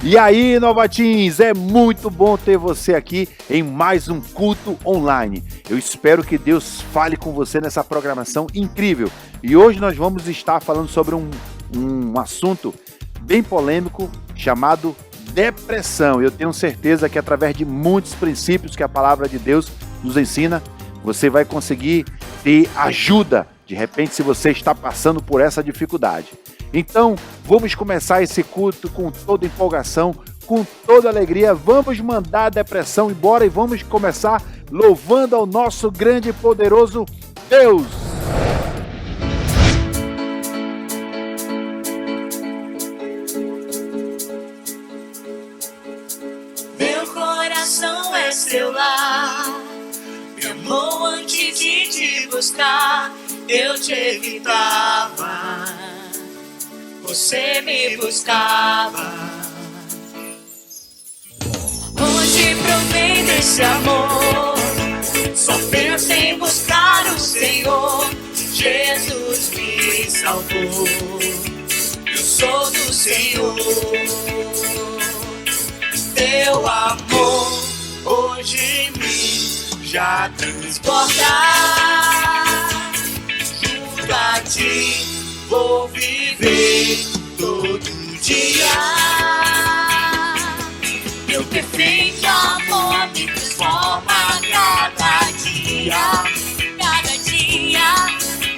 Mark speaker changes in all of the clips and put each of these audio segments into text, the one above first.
Speaker 1: E aí, Novatins, é muito bom ter você aqui em mais um culto online. Eu espero que Deus fale com você nessa programação incrível. E hoje nós vamos estar falando sobre um assunto bem polêmico chamado depressão. Eu tenho certeza que através de muitos princípios que a palavra de Deus nos ensina, você vai conseguir ter ajuda, de repente, se você está passando por essa dificuldade. Então, vamos começar esse culto com toda empolgação, com toda alegria. Vamos mandar a depressão embora e vamos começar louvando ao nosso grande e poderoso Deus.
Speaker 2: Meu coração é seu lar, me amou antes de te buscar, eu te evitava, você me buscava. Hoje provei desse amor, só penso em buscar o Senhor. Jesus me salvou, eu sou do Senhor. Teu amor hoje em mim já transborda. Junto a ti vou viver todo dia. Teu perfeito amor me transforma cada dia. Cada dia,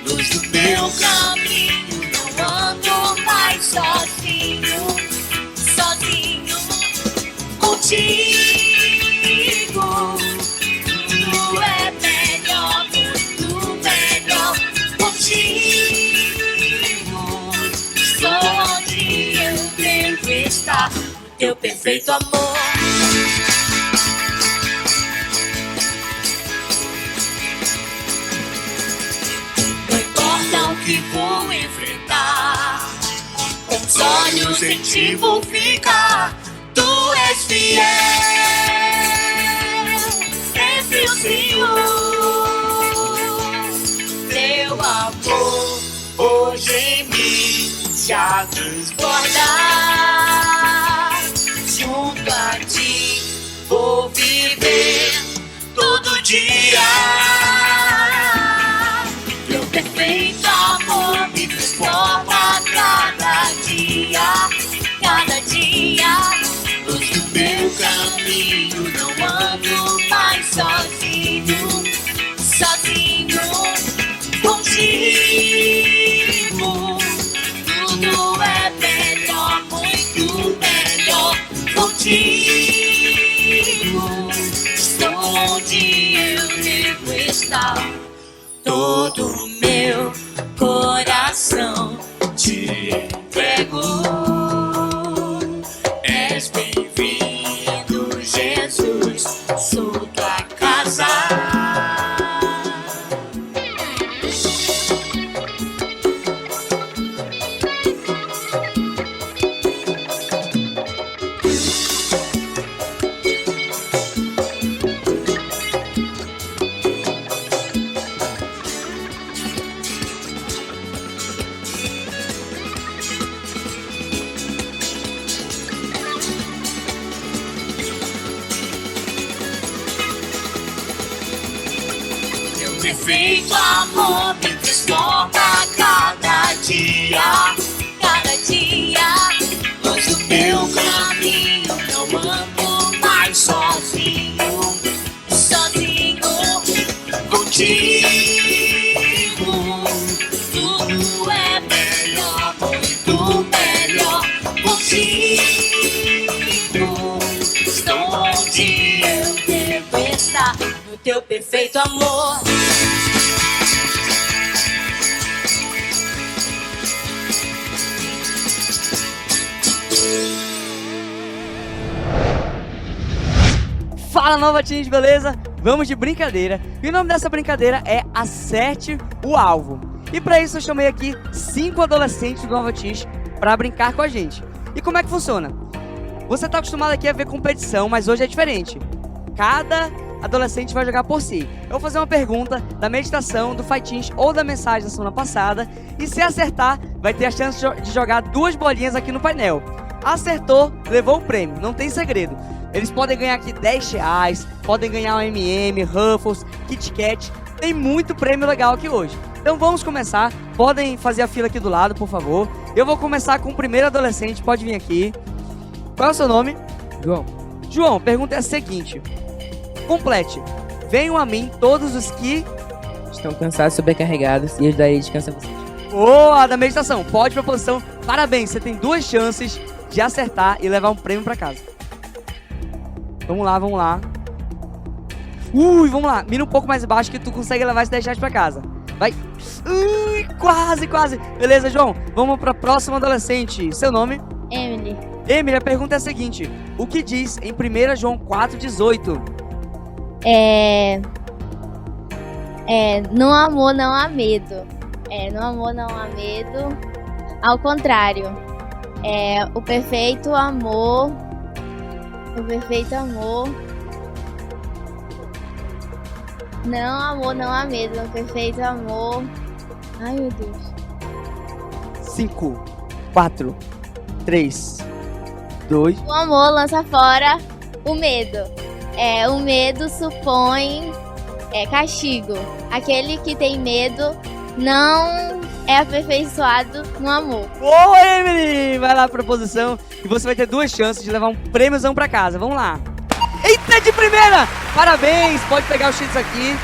Speaker 2: luz do meu caminho, não ando mais sozinho. Sozinho, contigo tudo é melhor, muito melhor. Contigo só onde eu devo estar, teu perfeito amor. Não importa o que vou enfrentar, com os olhos em ti vou ficar. Tu és fiel, sempre o Senhor. Teu amor hoje em mim já transborda. Junto a ti vou viver todo dia. Teu perfeito amor me transforma cada dia. Cada dia, luz do meu caminho, não ando mais sozinho. Sozinho, contigo tudo é melhor, muito melhor. Contigo estou onde eu devo estar. Todo o meu coração te entrego. És bem-vindo, Jesus, sou tua casa. Perfeito amor me transforma cada dia. Cada dia, luz do meu caminho, não ando mais sozinho. Sozinho, contigo tudo é melhor, muito melhor. Contigo estou onde eu devo estar, no teu perfeito amor.
Speaker 3: Fala, Novatins, beleza? Vamos de brincadeira. E o nome dessa brincadeira é Acerte o Alvo. E para isso eu chamei aqui 5 adolescentes do Novatins para brincar com a gente. E como é que funciona? Você tá acostumado aqui a ver competição, mas hoje é diferente. Cada adolescente vai jogar por si. Eu vou fazer uma pergunta da meditação, do Fightins ou da mensagem da semana passada. E se acertar, vai ter a chance de jogar 2 bolinhas aqui no painel. Acertou, levou o prêmio, não tem segredo. Eles podem ganhar aqui R$10, podem ganhar um M&M, Ruffles, Kit Kat. Tem muito prêmio legal aqui hoje. Então vamos começar. Podem fazer a fila aqui do lado, por favor. Eu vou começar com o primeiro adolescente, pode vir aqui. Qual é o seu nome?
Speaker 4: João.
Speaker 3: João, a pergunta é a seguinte. Complete. Venham a mim todos os que...
Speaker 4: Estão cansados, sobrecarregados e eu darei descanso a vocês.
Speaker 3: Boa, da meditação. Pode pra posição. Parabéns, você tem 2 chances de acertar e levar um prêmio pra casa. Vamos lá, vamos lá. Vamos lá. Mira um pouco mais baixo que tu consegue levar esses 10 reais pra casa. Vai. Quase, quase. Beleza, João. Vamos pra próxima adolescente. Seu nome?
Speaker 5: Emily.
Speaker 3: Emily, a pergunta é a seguinte. O que diz em 1 João 4,18?
Speaker 5: No amor não há medo. No amor não há medo. Ao contrário. O perfeito amor. O perfeito amor. Não, amor, não há medo. O perfeito amor. Ai, meu Deus.
Speaker 3: 5, 4, 3, 2.
Speaker 5: O amor lança fora o medo. O medo supõe castigo. Aquele que tem medo não é aperfeiçoado no amor.
Speaker 3: Boa, Emily! Vai lá pra posição e você vai ter 2 chances de levar um prêmiozão pra casa. Vamos lá. Eita, de primeira! Parabéns! Pode pegar os Cheetos aqui.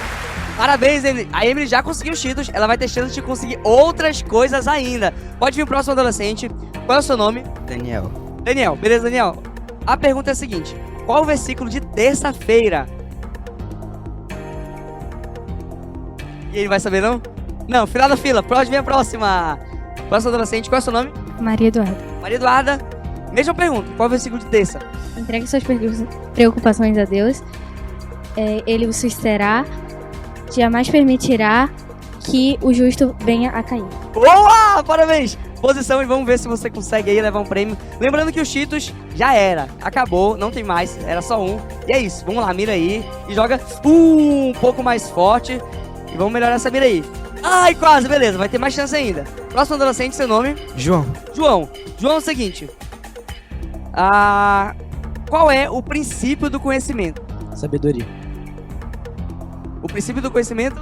Speaker 3: Parabéns, Emily. A Emily já conseguiu os Cheetos. Ela vai ter chance de conseguir outras coisas ainda. Pode vir o próximo adolescente. Qual é o seu nome?
Speaker 4: Daniel.
Speaker 3: Daniel. Beleza, Daniel? A pergunta é a seguinte. Qual o versículo de terça-feira? E ele vai saber, não? Não, final da fila. Pode vir a próxima. Próximo adolescente. Qual é o seu nome?
Speaker 6: Maria Eduarda.
Speaker 3: Maria Eduarda. Mesma pergunta. Qual o versículo de terça?
Speaker 6: Entregue suas preocupações a Deus. Ele o susterá. Jamais permitirá que o justo venha a cair.
Speaker 3: Boa! Parabéns! Posição e vamos ver se você consegue aí levar um prêmio. Lembrando que os Cheetos já era. Acabou, não tem mais. Era só um. E é isso. Vamos lá, mira aí. E joga um pouco mais forte. E vamos melhorar essa mira aí. Ai, quase. Beleza, vai ter mais chance ainda. Próximo adolescente, seu nome?
Speaker 4: João.
Speaker 3: João é o seguinte. Qual é o princípio do conhecimento?
Speaker 4: Sabedoria.
Speaker 3: O princípio do conhecimento?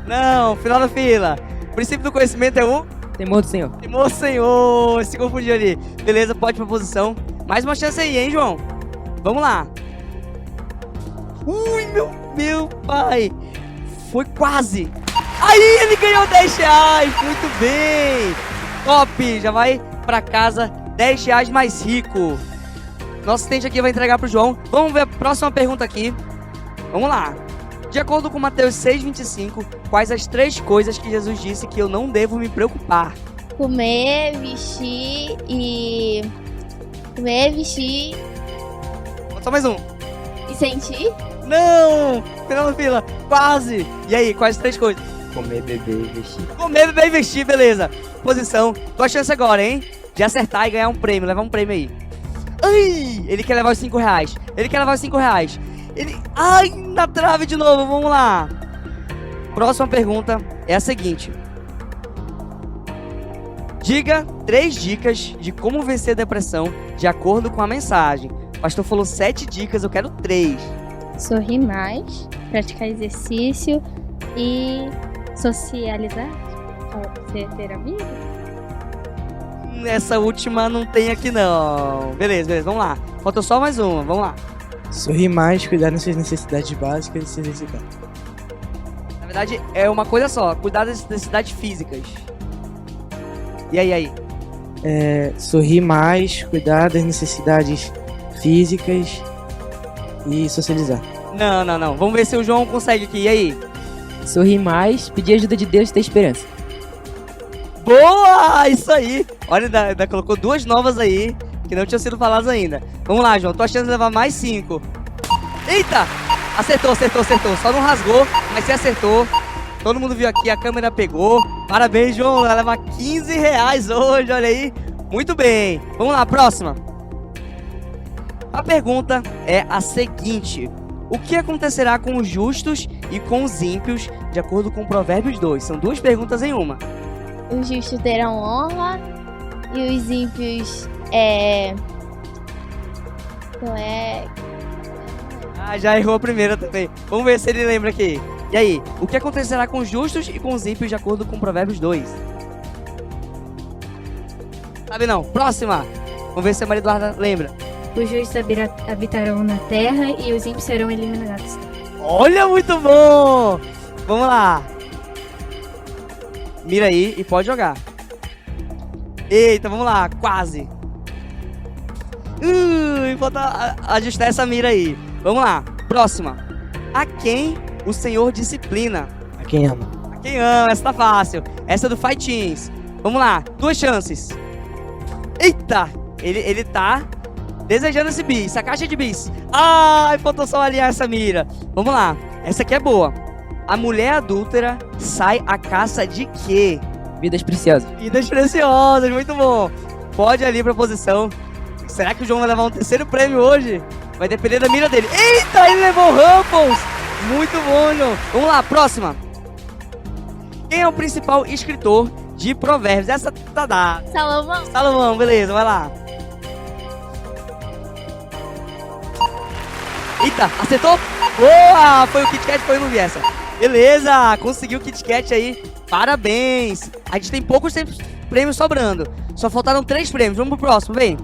Speaker 3: Não, final da fila. O princípio do conhecimento é o...
Speaker 4: Temor do Senhor.
Speaker 3: Temor do Senhor. Se confundiu ali. Beleza, pode ir pra posição. Mais uma chance aí, hein, João? Vamos lá. Meu pai. Foi quase. Aí, ele ganhou 10 reais. Muito bem. Top. Já vai pra casa 10 reais mais rico. Nosso assistente aqui vai entregar pro João. Vamos ver a próxima pergunta aqui. Vamos lá. De acordo com Mateus 6,25, quais as 3 coisas que Jesus disse que eu não devo me preocupar?
Speaker 5: Comer, vestir e... Comer, vestir
Speaker 3: Só mais um.
Speaker 5: e sentir.
Speaker 3: Não! Final da fila. Quase. E aí, quais as 3 coisas?
Speaker 4: Comer, beber e vestir.
Speaker 3: Comer, beber e vestir, beleza. Posição. Tua chance agora, hein? De acertar e ganhar um prêmio. Levar um prêmio aí. Ai! Ele quer levar os 5 reais. Ai, na trave de novo, vamos lá. Próxima pergunta é a seguinte. Diga 3 dicas de como vencer a depressão de acordo com a mensagem. O pastor falou 7 dicas, eu quero 3.
Speaker 6: Sorrir mais, praticar exercício e socializar. Você ter amigos.
Speaker 3: Essa última não tem aqui não. Beleza, vamos lá. Falta só mais uma, vamos lá.
Speaker 4: Sorrir mais, cuidar das suas necessidades básicas e se exercitar.
Speaker 3: Na verdade, é uma coisa só. Cuidar das necessidades físicas. E aí?
Speaker 4: Sorrir mais, cuidar das necessidades físicas e socializar.
Speaker 3: Não. Vamos ver se o João consegue aqui. E aí?
Speaker 4: Sorrir mais, pedir ajuda de Deus e ter esperança.
Speaker 3: Boa! Isso aí. Olha, ainda colocou 2 novas aí que não tinham sido faladas ainda. Vamos lá, João. Tua chance de levar mais 5. Eita! Acertou. Só não rasgou, mas você acertou. Todo mundo viu aqui, a câmera pegou. Parabéns, João. Vai levar 15 reais hoje, olha aí. Muito bem. Vamos lá, próxima. A pergunta é a seguinte. O que acontecerá com os justos e com os ímpios, de acordo com Provérbios 2? São 2 perguntas em uma.
Speaker 5: Os justos terão honra e os ímpios
Speaker 3: Ah, já errou a primeira também. Vamos ver se ele lembra aqui. E aí, o que acontecerá com os justos e com os ímpios de acordo com Provérbios 2? Sabe não? Próxima. Vamos ver se a Maria Eduarda lembra.
Speaker 6: Os justos habitarão na terra e os ímpios serão eliminados.
Speaker 3: Olha, muito bom! Vamos lá. Mira aí e pode jogar. Eita, vamos lá. Quase. Falta ajustar essa mira aí. Vamos lá. Próxima. A quem o Senhor disciplina?
Speaker 4: A quem ama.
Speaker 3: A quem ama. Essa tá fácil. Essa é do Fight Teams. Vamos lá. 2 chances. Eita! Ele tá desejando esse bis. A caixa de bis. Ai, faltou só alinhar essa mira. Vamos lá. Essa aqui é boa. A mulher adúltera sai à caça de quê?
Speaker 4: Vidas preciosas.
Speaker 3: Vidas preciosas. Muito bom. Pode ir ali pra posição. Será que o João vai levar um 3º prêmio hoje? Vai depender da mira dele. Eita, ele levou o Rumples. Muito bom, João. Vamos lá, próxima. Quem é o principal escritor de Provérbios? Essa tá dada.
Speaker 5: Salomão.
Speaker 3: Salomão, beleza, vai lá. Eita, acertou? Boa! Foi o Kit Kat, foi o não vi essa. Beleza, conseguiu o Kit Kat aí. Parabéns. A gente tem poucos prêmios sobrando. Só faltaram 3 prêmios. Vamos pro próximo, vem.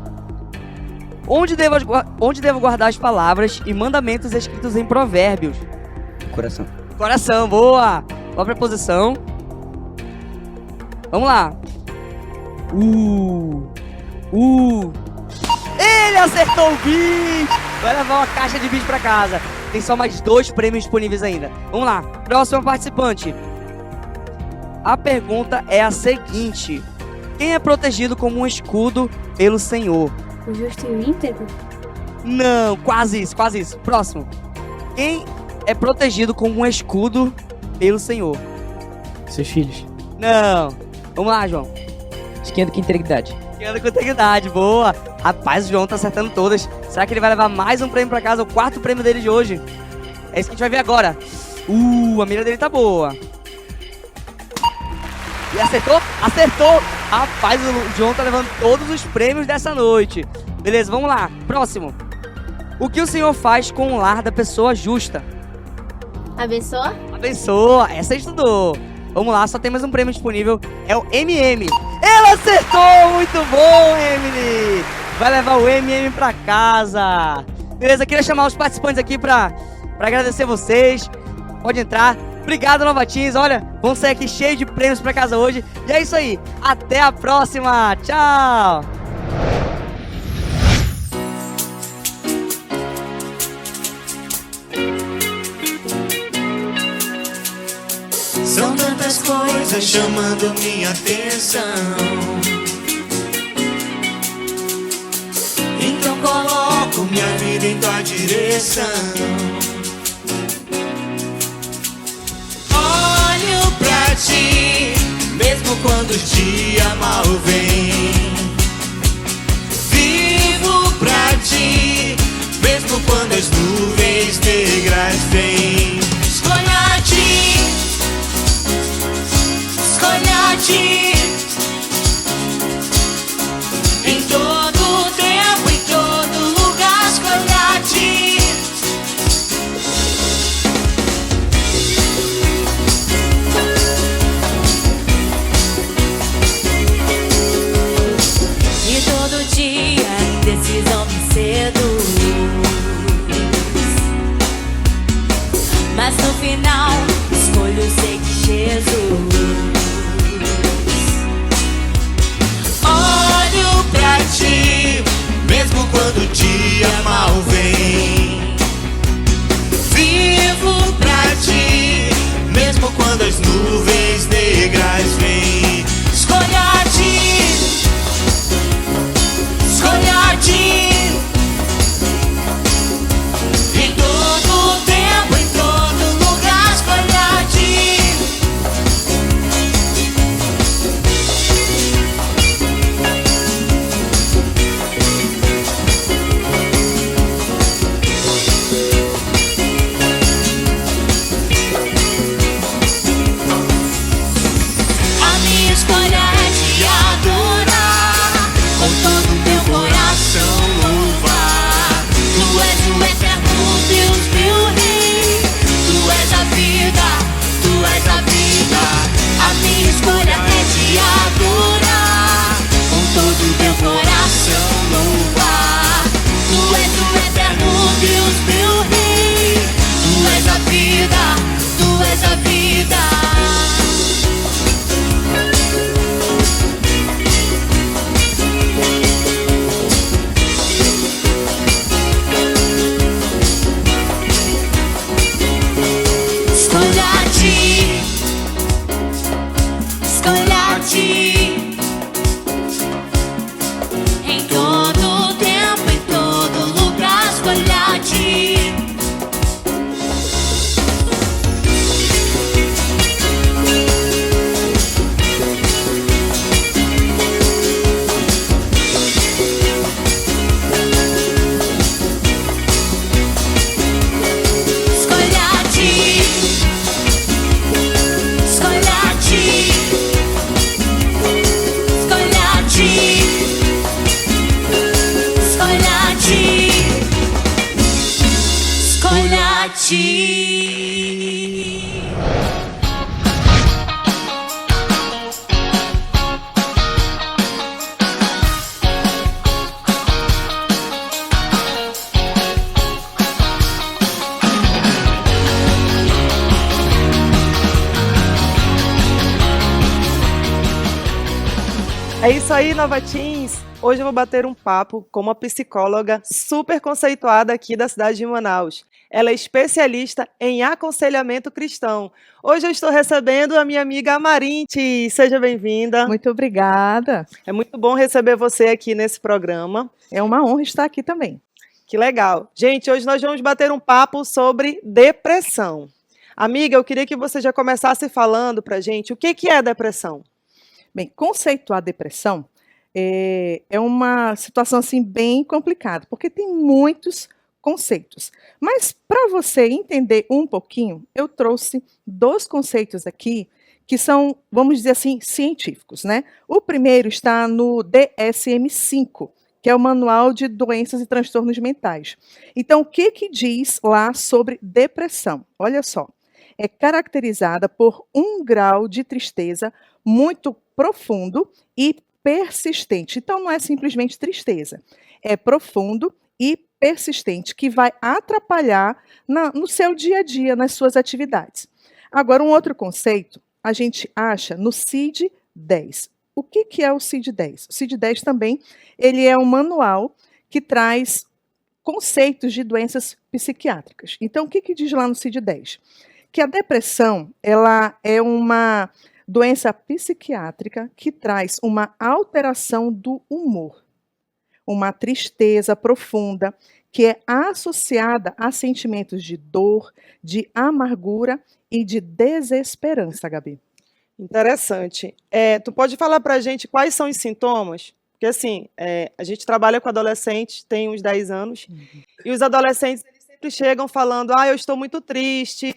Speaker 3: Onde devo guardar as palavras e mandamentos escritos em Provérbios?
Speaker 4: Coração.
Speaker 3: Coração, boa. Vá pra posição. Vamos lá. Ele acertou o bis. Vai levar uma caixa de bis pra casa. Tem só mais 2 prêmios disponíveis ainda. Vamos lá. Próximo participante. A pergunta é a seguinte. Quem é protegido como um escudo pelo Senhor?
Speaker 6: O justo e o íntegro?
Speaker 3: Não, quase isso, quase isso. Próximo. Quem é protegido como um escudo pelo Senhor?
Speaker 4: Seus filhos.
Speaker 3: Não. Vamos lá, João.
Speaker 4: Esquerda com integridade.
Speaker 3: Anda com integridade, boa. Rapaz, o João tá acertando todas. Será que ele vai levar mais um prêmio pra casa? O 4º prêmio dele de hoje. É isso que a gente vai ver agora. A mira dele tá boa. E acertou? Acertou! Rapaz, o João tá levando todos os prêmios dessa noite. Beleza, vamos lá. Próximo. O que o Senhor faz com o lar da pessoa justa?
Speaker 5: Abençoa?
Speaker 3: Abençoa. Essa estudou. Vamos lá, só tem mais um prêmio disponível. É o MM. Ela acertou! Muito bom, Emily! Vai levar o MM pra casa. Beleza, queria chamar os participantes aqui pra agradecer vocês. Pode entrar. Obrigado, Nova Teens. Olha, vamos sair aqui cheio de prêmios pra casa hoje. E é isso aí. Até a próxima. Tchau.
Speaker 2: São tantas coisas chamando minha atenção. Então coloco minha vida em tua direção. Olho pra ti, mesmo quando o dia mal vem. Vivo pra ti, mesmo quando as nuvens negras vêm. Escolha a ti, escolha a ti. Em todo tempo, em todo lugar, escolha a ti. E todo dia, indecisão me seduz. Mas no final, escolho seguir Jesus. Olho pra ti, mesmo quando o dia mal vem. Vivo pra ti, mesmo quando as nuvens negras vêm. Escolha a ti, escolha a ti. Em todo tempo, em todo lugar, escolha a ti. escolha ti. Em todo tempo, em todo lugar, escolha ti.
Speaker 7: É isso aí, Nova Teens! Hoje eu vou bater um papo com uma psicóloga super conceituada aqui da cidade de Manaus. Ela é especialista em aconselhamento cristão. Hoje eu estou recebendo a minha amiga Amarinte. Seja bem-vinda.
Speaker 8: Muito obrigada.
Speaker 7: É muito bom receber você aqui nesse programa.
Speaker 8: É uma honra estar aqui também.
Speaker 7: Que legal. Gente, hoje nós vamos bater um papo sobre depressão. Amiga, eu queria que você já começasse falando pra gente o que é depressão.
Speaker 8: Bem, conceituar depressão é uma situação assim bem complicada, porque tem muitos conceitos. Mas para você entender um pouquinho, eu trouxe 2 conceitos aqui que são, vamos dizer assim, científicos, né? O primeiro está no DSM-5, que é o Manual de Doenças e Transtornos Mentais. Então, o que diz lá sobre depressão? Olha só, é caracterizada por um grau de tristeza muito profundo e persistente. Então, não é simplesmente tristeza, é profundo e persistente, que vai atrapalhar no seu dia a dia, nas suas atividades. Agora, um outro conceito, a gente acha no CID-10. O que é o CID-10? O CID-10 também, ele é um manual que traz conceitos de doenças psiquiátricas. Então, o que diz lá no CID-10? Que a depressão, ela é uma doença psiquiátrica que traz uma alteração do humor, uma tristeza profunda que é associada a sentimentos de dor, de amargura e de desesperança, Gabi.
Speaker 7: Interessante. Tu pode falar pra gente quais são os sintomas? Porque assim, a gente trabalha com adolescentes, tem uns 10 anos, e os adolescentes eles sempre chegam falando, eu estou muito triste,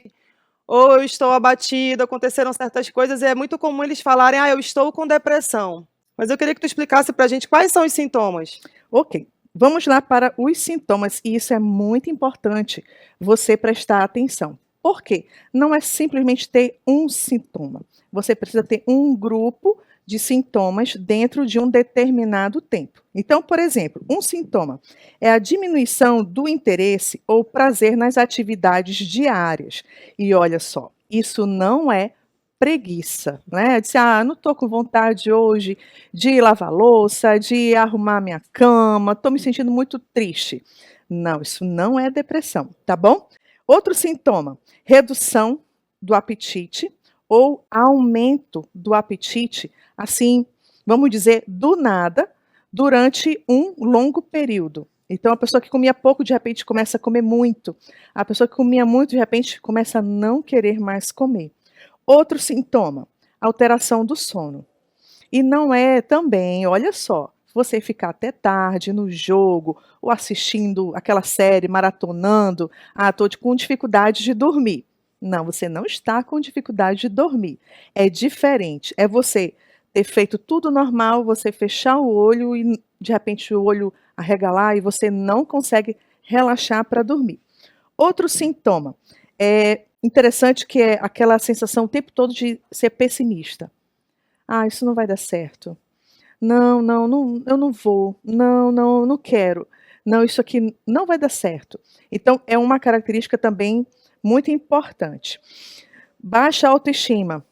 Speaker 7: ou eu estou abatido, aconteceram certas coisas, e é muito comum eles falarem, eu estou com depressão. Mas eu queria que tu explicasse pra gente quais são os sintomas.
Speaker 8: Ok, vamos lá para os sintomas, e isso é muito importante você prestar atenção. Por quê? Não é simplesmente ter um sintoma. Você precisa ter um grupo de sintomas dentro de um determinado tempo. Então, por exemplo, um sintoma é a diminuição do interesse ou prazer nas atividades diárias. E olha só, isso não é preguiça, né? Dizer, não estou com vontade hoje de lavar louça, de arrumar minha cama, estou me sentindo muito triste. Não, isso não é depressão, tá bom? Outro sintoma, redução do apetite ou aumento do apetite, assim, vamos dizer, do nada, durante um longo período. Então, a pessoa que comia pouco, de repente, começa a comer muito. A pessoa que comia muito, de repente, começa a não querer mais comer. Outro sintoma, alteração do sono. E não é também, olha só, você ficar até tarde no jogo, ou assistindo aquela série, maratonando, estou com dificuldade de dormir. Não, você não está com dificuldade de dormir. É diferente, é você ter feito tudo normal, você fechar o olho e de repente o olho arregalar e você não consegue relaxar para dormir. Outro sintoma é interessante, que é aquela sensação o tempo todo de ser pessimista. Isso não vai dar certo. Não, eu não vou. Não quero. Não, isso aqui não vai dar certo. Então, é uma característica também muito importante. Baixa autoestima.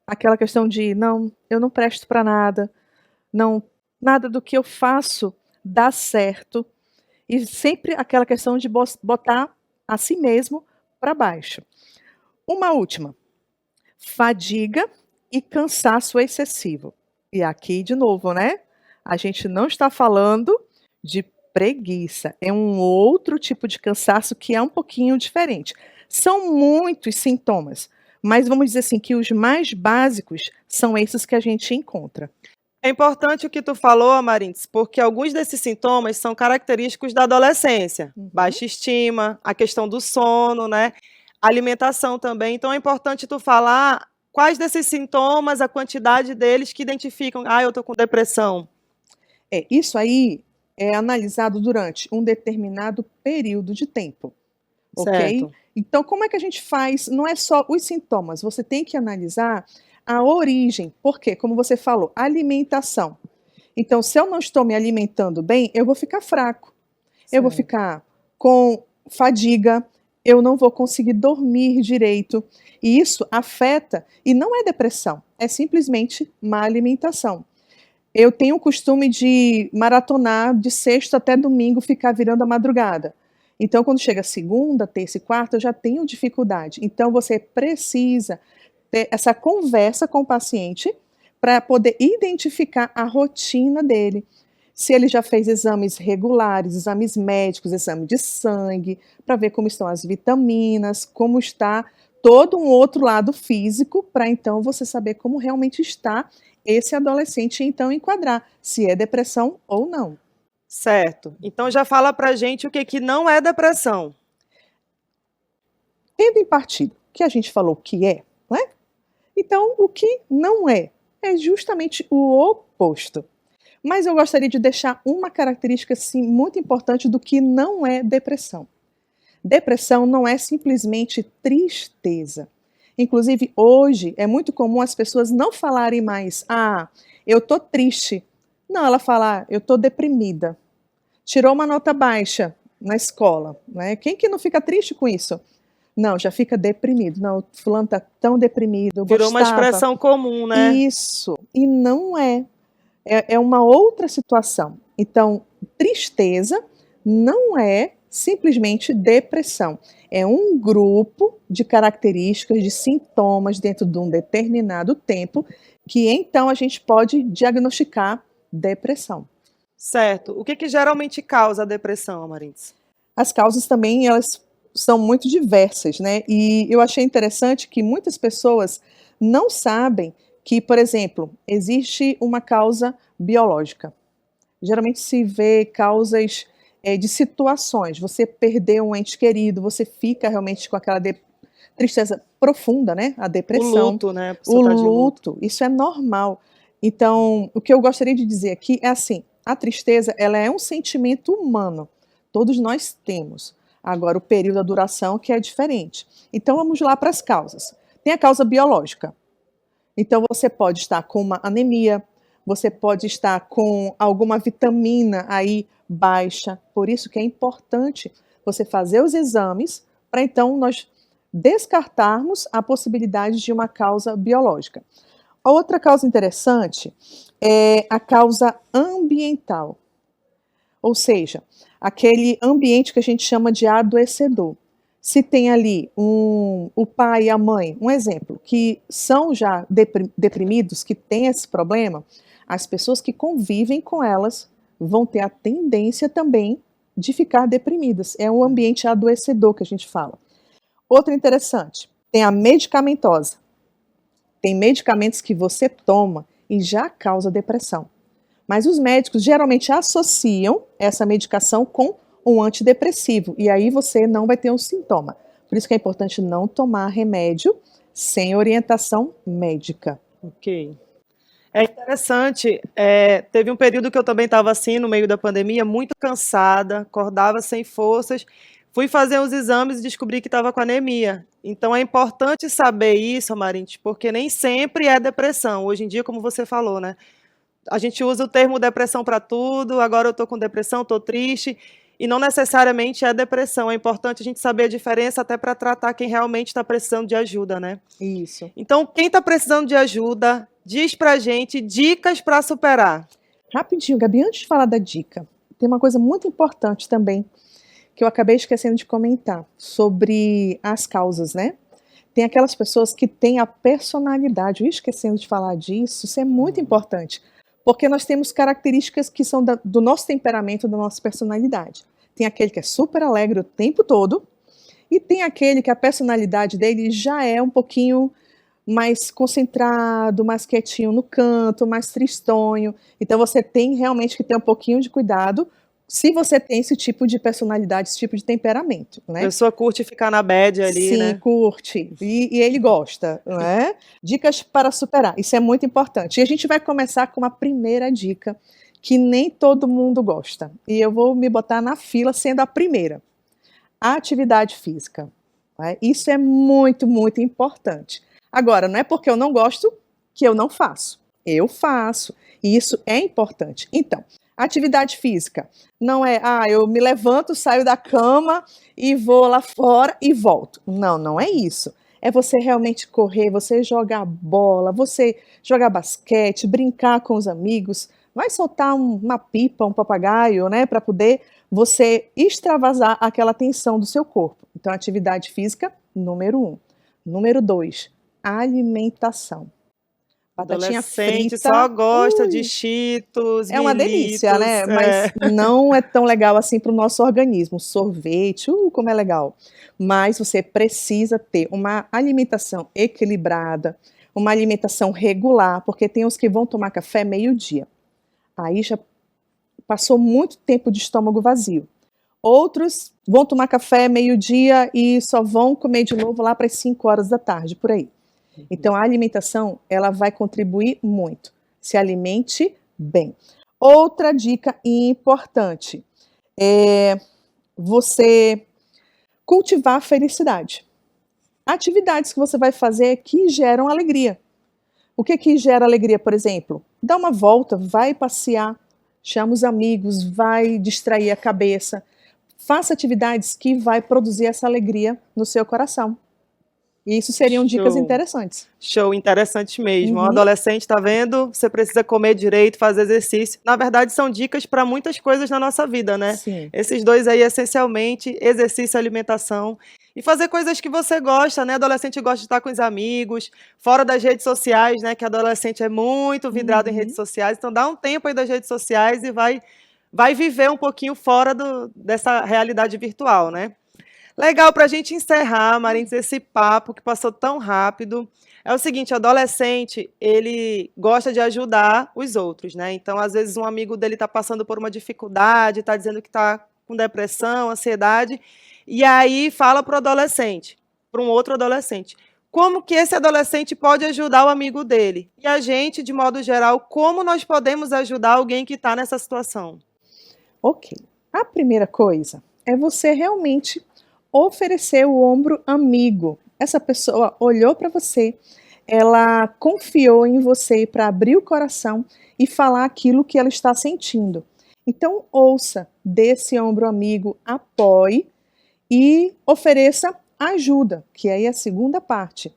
Speaker 8: Aquela questão de, eu não presto para nada. Nada do que eu faço dá certo. E sempre aquela questão de botar a si mesmo para baixo. Uma última. Fadiga e cansaço excessivo. E aqui, de novo, né? A gente não está falando de preguiça, é um outro tipo de cansaço que é um pouquinho diferente. São muitos sintomas, mas vamos dizer assim que os mais básicos são esses que a gente encontra.
Speaker 7: É importante o que tu falou, Amarintes, porque alguns desses sintomas são característicos da adolescência. Baixa estima, a questão do sono, né? Alimentação também. Então é importante tu falar quais desses sintomas, a quantidade deles que identificam, eu tô com depressão.
Speaker 8: Isso aí é analisado durante um determinado período de tempo, ok?
Speaker 7: Certo.
Speaker 8: Então, como é que a gente faz? Não é só os sintomas, você tem que analisar a origem. Por quê? Como você falou, alimentação. Então, se eu não estou me alimentando bem, eu vou ficar fraco. Eu vou ficar com fadiga, eu não vou conseguir dormir direito. E isso afeta, e não é depressão, é simplesmente má alimentação. Eu tenho o costume de maratonar de sexta até domingo, ficar virando a madrugada. Então, quando chega segunda, terça e quarta, eu já tenho dificuldade. Então, você precisa ter essa conversa com o paciente para poder identificar a rotina dele. Se ele já fez exames regulares, exames médicos, exame de sangue, para ver como estão as vitaminas, como está todo um outro lado físico, para então você saber como realmente está esse adolescente e então enquadrar se é depressão ou não.
Speaker 7: Certo. Então já fala pra gente o que não é depressão.
Speaker 8: Tendo em partido que a gente falou que é, não é? Então o que não é justamente o oposto. Mas eu gostaria de deixar uma característica assim, muito importante do que não é depressão. Depressão não é simplesmente tristeza. Inclusive, hoje é muito comum as pessoas não falarem mais, eu tô triste. Não, ela fala, eu tô deprimida. Tirou uma nota baixa na escola, né? Quem que não fica triste com isso? Não, já fica deprimido. Não, fulano tá tão deprimido.
Speaker 7: Virou uma expressão comum, né?
Speaker 8: Isso. E não é. É uma outra situação. Então, tristeza não é simplesmente depressão. É um grupo de características, de sintomas dentro de um determinado tempo que então a gente pode diagnosticar depressão.
Speaker 7: Certo. O que geralmente causa a depressão, Amarintes?
Speaker 8: As causas também, elas são muito diversas, né? E eu achei interessante que muitas pessoas não sabem que, por exemplo, existe uma causa biológica. Geralmente se vê causas de situações. Você perdeu um ente querido, você fica realmente com aquela tristeza profunda, né? A depressão.
Speaker 7: O luto, né?
Speaker 8: O luto, isso é normal. Então, o que eu gostaria de dizer aqui é assim, a tristeza, ela é um sentimento humano. Todos nós temos. Agora, o período, a duração, que é diferente. Então, vamos lá para as causas. Tem a causa biológica. Então, você pode estar com uma anemia, você pode estar com alguma vitamina aí baixa. Por isso que é importante você fazer os exames para então nós descartarmos a possibilidade de uma causa biológica. A outra causa interessante é a causa ambiental. Ou seja, aquele ambiente que a gente chama de adoecedor. Se tem ali o pai e a mãe, um exemplo, que são já deprimidos, que têm esse problema, as pessoas que convivem com elas vão ter a tendência também de ficar deprimidas. É um ambiente adoecedor que a gente fala. Outro interessante, tem a medicamentosa. Tem medicamentos que você toma e já causa depressão. Mas os médicos geralmente associam essa medicação com um antidepressivo, e aí você não vai ter um sintoma. Por isso que é importante não tomar remédio sem orientação médica.
Speaker 7: Ok. É interessante, teve um período que eu também estava assim, no meio da pandemia, muito cansada, acordava sem forças, fui fazer os exames e descobri que estava com anemia. Então é importante saber isso, Amarintes, porque nem sempre é depressão. Hoje em dia, como você falou, né? A gente usa o termo depressão para tudo, agora eu estou com depressão, estou triste, e não necessariamente é depressão. É importante a gente saber a diferença até para tratar quem realmente está precisando de ajuda, né?
Speaker 8: Isso.
Speaker 7: Então, quem está precisando de ajuda, diz pra gente dicas para superar.
Speaker 8: Rapidinho, Gabi, antes de falar da dica, tem uma coisa muito importante também, que eu acabei esquecendo de comentar, sobre as causas, né? tem aquelas pessoas que têm a personalidade. Eu esquecendo de falar disso, isso é muito importante. Porque nós temos características que são do nosso temperamento, da nossa personalidade. Tem aquele que é super alegre o tempo todo, e tem aquele que a personalidade dele já é um pouquinho mais concentrado, mais quietinho no canto, mais tristonho. Então você tem realmente que ter um pouquinho de cuidado se você tem esse tipo de personalidade, esse tipo de temperamento,
Speaker 7: A
Speaker 8: né?
Speaker 7: pessoa curte ficar na bad ali,
Speaker 8: Sim,
Speaker 7: né?
Speaker 8: curte. E ele gosta, não é? Dicas para superar. Isso é muito importante. E a gente vai começar com a primeira dica, que nem todo mundo gosta. E eu vou me botar na fila sendo a primeira. A atividade física. Né? Isso é muito, muito importante. Agora, não é porque eu não gosto que eu não faço. Eu faço. E isso é importante. Então, atividade física não é, eu me levanto, saio da cama e vou lá fora e volto. Não, não é isso. É você realmente correr, você jogar bola, você jogar basquete, brincar com os amigos, vai soltar uma pipa, um papagaio, né, para poder você extravasar aquela tensão do seu corpo. Então, atividade física, número 1. Número 2, alimentação. Batatinha
Speaker 7: Adolescente
Speaker 8: frita,
Speaker 7: só gosta
Speaker 8: ui,
Speaker 7: de Cheetos,
Speaker 8: é uma delícia,
Speaker 7: Militos,
Speaker 8: né? Mas não é tão legal assim para o nosso organismo. Sorvete, como é legal. Mas você precisa ter uma alimentação equilibrada, uma alimentação regular, porque tem os que vão tomar café meio-dia. Aí já passou muito tempo de estômago vazio. Outros vão tomar café meio-dia e só vão comer de novo lá para as 5 horas da tarde, por aí. Então, a alimentação, ela vai contribuir muito. Se alimente bem. Outra dica importante é você cultivar a felicidade. Atividades que você vai fazer que geram alegria. O que gera alegria, por exemplo? Dá uma volta, vai passear, chama os amigos, vai distrair a cabeça. Faça atividades que vai produzir essa alegria no seu coração. E isso seriam dicas
Speaker 7: Show.
Speaker 8: interessantes.
Speaker 7: Show, interessante mesmo.
Speaker 8: Uhum.
Speaker 7: O adolescente, tá vendo? Você precisa comer direito, fazer exercício. Na verdade, são dicas para muitas coisas na nossa vida, né?
Speaker 8: Sim.
Speaker 7: Esses dois aí, essencialmente, exercício e alimentação. E fazer coisas que você gosta, né? Adolescente gosta de estar com os amigos, fora das redes sociais, né? Que adolescente é muito vidrado em redes sociais. Então, dá um tempo aí das redes sociais e vai viver um pouquinho fora dessa realidade virtual, né? Legal, para a gente encerrar, Marins, esse papo que passou tão rápido. É o seguinte, o adolescente, ele gosta de ajudar os outros, né? Então, às vezes, um amigo dele está passando por uma dificuldade, está dizendo que está com depressão, ansiedade, e aí fala para o adolescente, para um outro adolescente, como que esse adolescente pode ajudar o amigo dele? E a gente, de modo geral, como nós podemos ajudar alguém que está nessa situação?
Speaker 8: Ok. A primeira coisa é você realmente oferecer o ombro amigo. Essa pessoa olhou para você, ela confiou em você para abrir o coração e falar aquilo que ela está sentindo. Então, ouça, dê esse ombro amigo, apoie e ofereça ajuda, que aí é a segunda parte.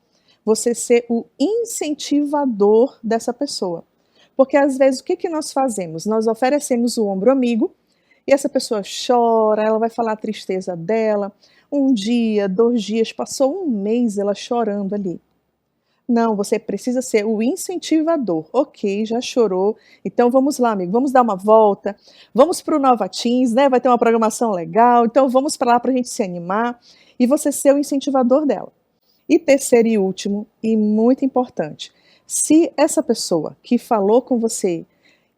Speaker 8: Você ser o incentivador dessa pessoa. Porque às vezes o que nós fazemos? Nós oferecemos o ombro amigo e essa pessoa chora, ela vai falar a tristeza dela. 1 dia, 2 dias, passou 1 mês ela chorando ali. Não, você precisa ser o incentivador. Ok, já chorou, então vamos lá, amigo, vamos dar uma volta, vamos para o Nova Teens, né? Vai ter uma programação legal, então vamos para lá para a gente se animar e você ser o incentivador dela. E terceiro e último, e muito importante, se essa pessoa que falou com você,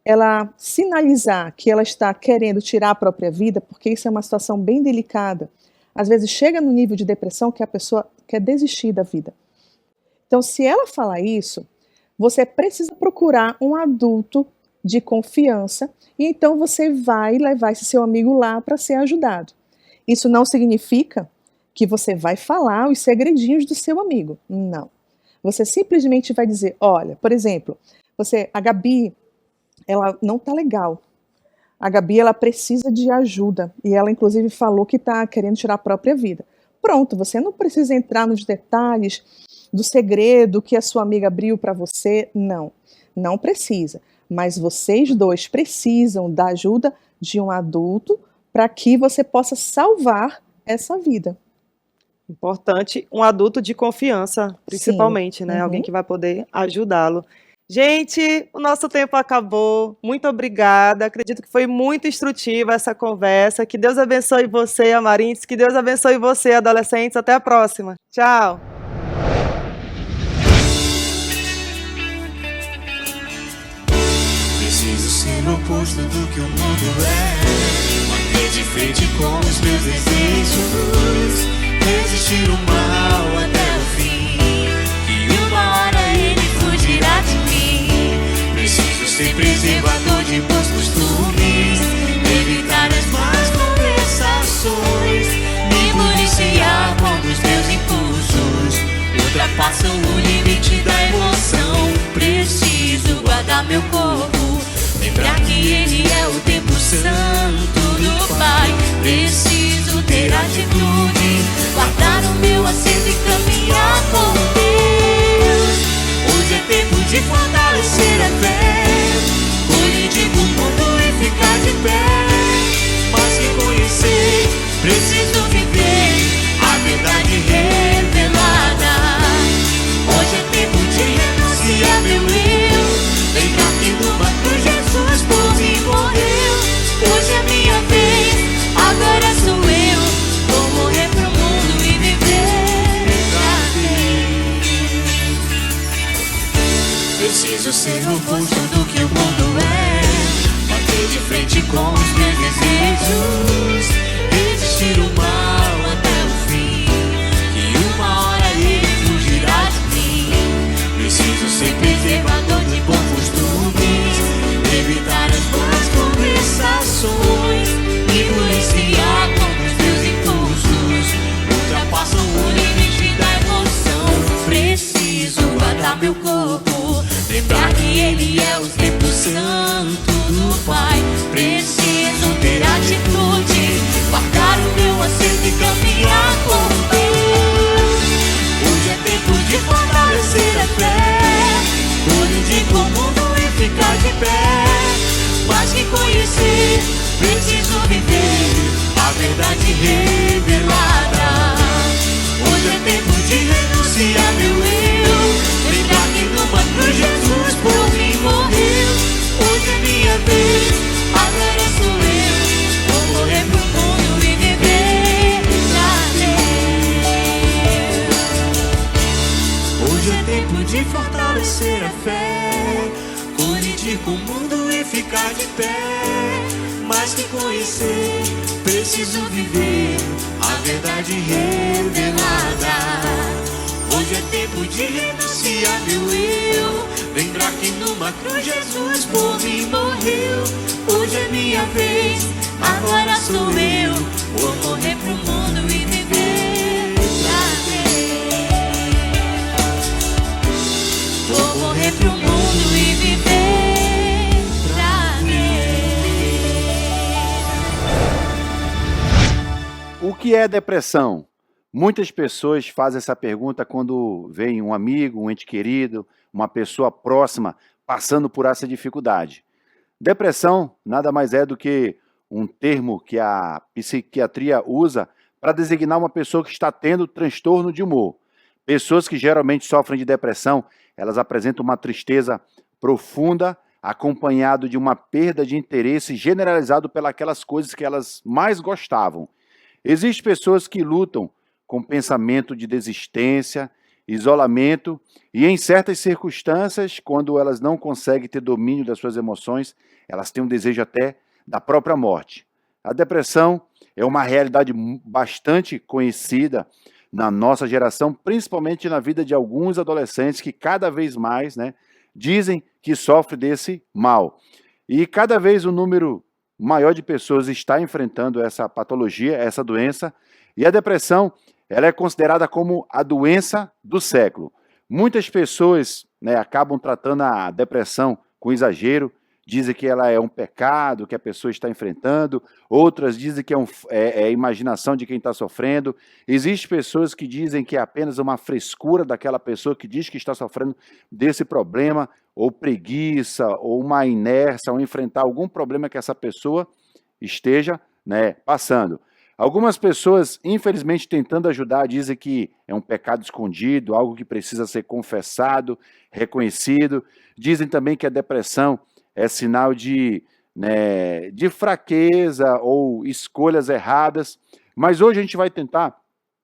Speaker 8: ela sinalizar que ela está querendo tirar a própria vida, porque isso é uma situação bem delicada, às vezes chega no nível de depressão que a pessoa quer desistir da vida. Então, se ela falar isso, você precisa procurar um adulto de confiança e então você vai levar esse seu amigo lá para ser ajudado. Isso não significa que você vai falar os segredinhos do seu amigo. Não. Você simplesmente vai dizer, olha, por exemplo, a Gabi, ela não está legal. A Gabi, ela precisa de ajuda e ela, inclusive, falou que está querendo tirar a própria vida. Pronto, você não precisa entrar nos detalhes do segredo que a sua amiga abriu para você, não. Não precisa. Mas vocês dois precisam da ajuda de um adulto para que você possa salvar essa vida.
Speaker 7: Importante um adulto de confiança, principalmente, né?
Speaker 8: Uhum.
Speaker 7: Alguém que vai poder ajudá-lo. Gente, o nosso tempo acabou. Muito obrigada. Acredito que foi muito instrutiva essa conversa. Que Deus abençoe você, Amarintes. Que Deus abençoe você, adolescentes. Até a próxima. Tchau.
Speaker 2: Preciso ser o oposto do que o mundo é. Bater de frente com os meus desejos. Resistir o mal até o fim. E uma hora ele fugirá de mim. Preciso ser preservador de bons costumes. Evitar as más conversações. Me policiar quando os meus impulsos ultrapassam o limite da emoção. Preciso guardar meu corpo. Lembrar que ele é o tempo santo do Pai. Preciso ter atitude. Guardar o meu assento e caminhar com Deus. Hoje é tempo de fortalecer a fé. Colidir com o mundo e ficar de pé. Mas que conhecer, preciso viver a verdade revelada. Hoje é tempo de renunciar meu eu. Lembrar que numa cruz Jesus por mim morreu. Hoje é minha vez, agora sou eu. Vou morrer pro mundo e viver pra Deus. Preciso ser o oposto do que o mundo é. Bater de frente com os meus desejos. Resistir o mal até o fim. Que uma hora ele fugirá de mim. Preciso ser preservador de bons costumes. Evitar as más conversações. Me policiar quando os meus impulsos ultrapassam o limite da emoção. Preciso guardar meu corpo. Lembrar que ele é o tempo santo do Pai. Preciso ter atitude. Guardar o meu assento e caminhar com Deus. Hoje é tempo de fortalecer a fé. Colidir com o mundo e ficar de pé. Mas que conhecer, preciso viver a verdade revelada. Hoje é tempo de renunciar meu eu. Lembrar que numa cruz Jesus por mim morreu. Hoje é minha vez, agora sou eu. Vou morrer pro mundo e viver pra Deus. Hoje é tempo de fortalecer a fé. Colidir com o mundo e ficar de pé. Mais que conhecer, preciso viver a verdade revelada. Hoje é tempo de renunciar meu eu. Lembrar que numa cruz Jesus por mim morreu. Hoje é minha vez, agora sou eu. Vou morrer pro mundo e viver pra Deus. Vou morrer pro mundo e viver pra Deus.
Speaker 1: O que é depressão? Muitas pessoas fazem essa pergunta quando veem um amigo, um ente querido, uma pessoa próxima passando por essa dificuldade. Depressão nada mais é do que um termo que a psiquiatria usa para designar uma pessoa que está tendo transtorno de humor. Pessoas que geralmente sofrem de depressão, elas apresentam uma tristeza profunda, acompanhado de uma perda de interesse generalizado pelas coisas que elas mais gostavam. Existem pessoas que lutam com pensamento de desistência, isolamento e, em certas circunstâncias, quando elas não conseguem ter domínio das suas emoções, elas têm um desejo até da própria morte. A depressão é uma realidade bastante conhecida na nossa geração, principalmente na vida de alguns adolescentes que cada vez mais, dizem que sofrem desse mal. E cada vez o número maior de pessoas está enfrentando essa patologia, essa doença, e a depressão ela é considerada como a doença do século. Muitas pessoas acabam tratando a depressão com exagero, dizem que ela é um pecado que a pessoa está enfrentando, outras dizem que é a imaginação de quem está sofrendo. Existem pessoas que dizem que é apenas uma frescura daquela pessoa que diz que está sofrendo desse problema, ou preguiça, ou uma inércia, ou enfrentar algum problema que essa pessoa esteja passando. Algumas pessoas, infelizmente, tentando ajudar, dizem que é um pecado escondido, algo que precisa ser confessado, reconhecido. Dizem também que a depressão é sinal de fraqueza ou escolhas erradas. Mas hoje a gente vai tentar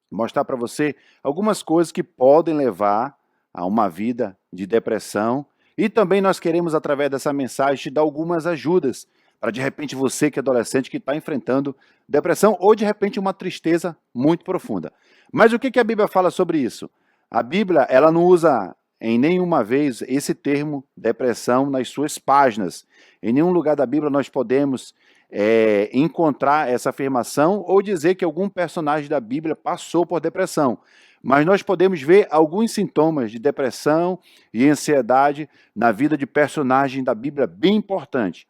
Speaker 1: mostrar para você algumas coisas que podem levar a uma vida de depressão. E também nós queremos, através dessa mensagem, te dar algumas ajudas para, de repente, você que é adolescente que está enfrentando depressão ou, de repente, uma tristeza muito profunda. Mas o que a Bíblia fala sobre isso? A Bíblia, ela não usa em nenhuma vez esse termo depressão nas suas páginas. Em nenhum lugar da Bíblia nós podemos encontrar essa afirmação ou dizer que algum personagem da Bíblia passou por depressão. Mas nós podemos ver alguns sintomas de depressão e ansiedade na vida de personagem da Bíblia bem importante.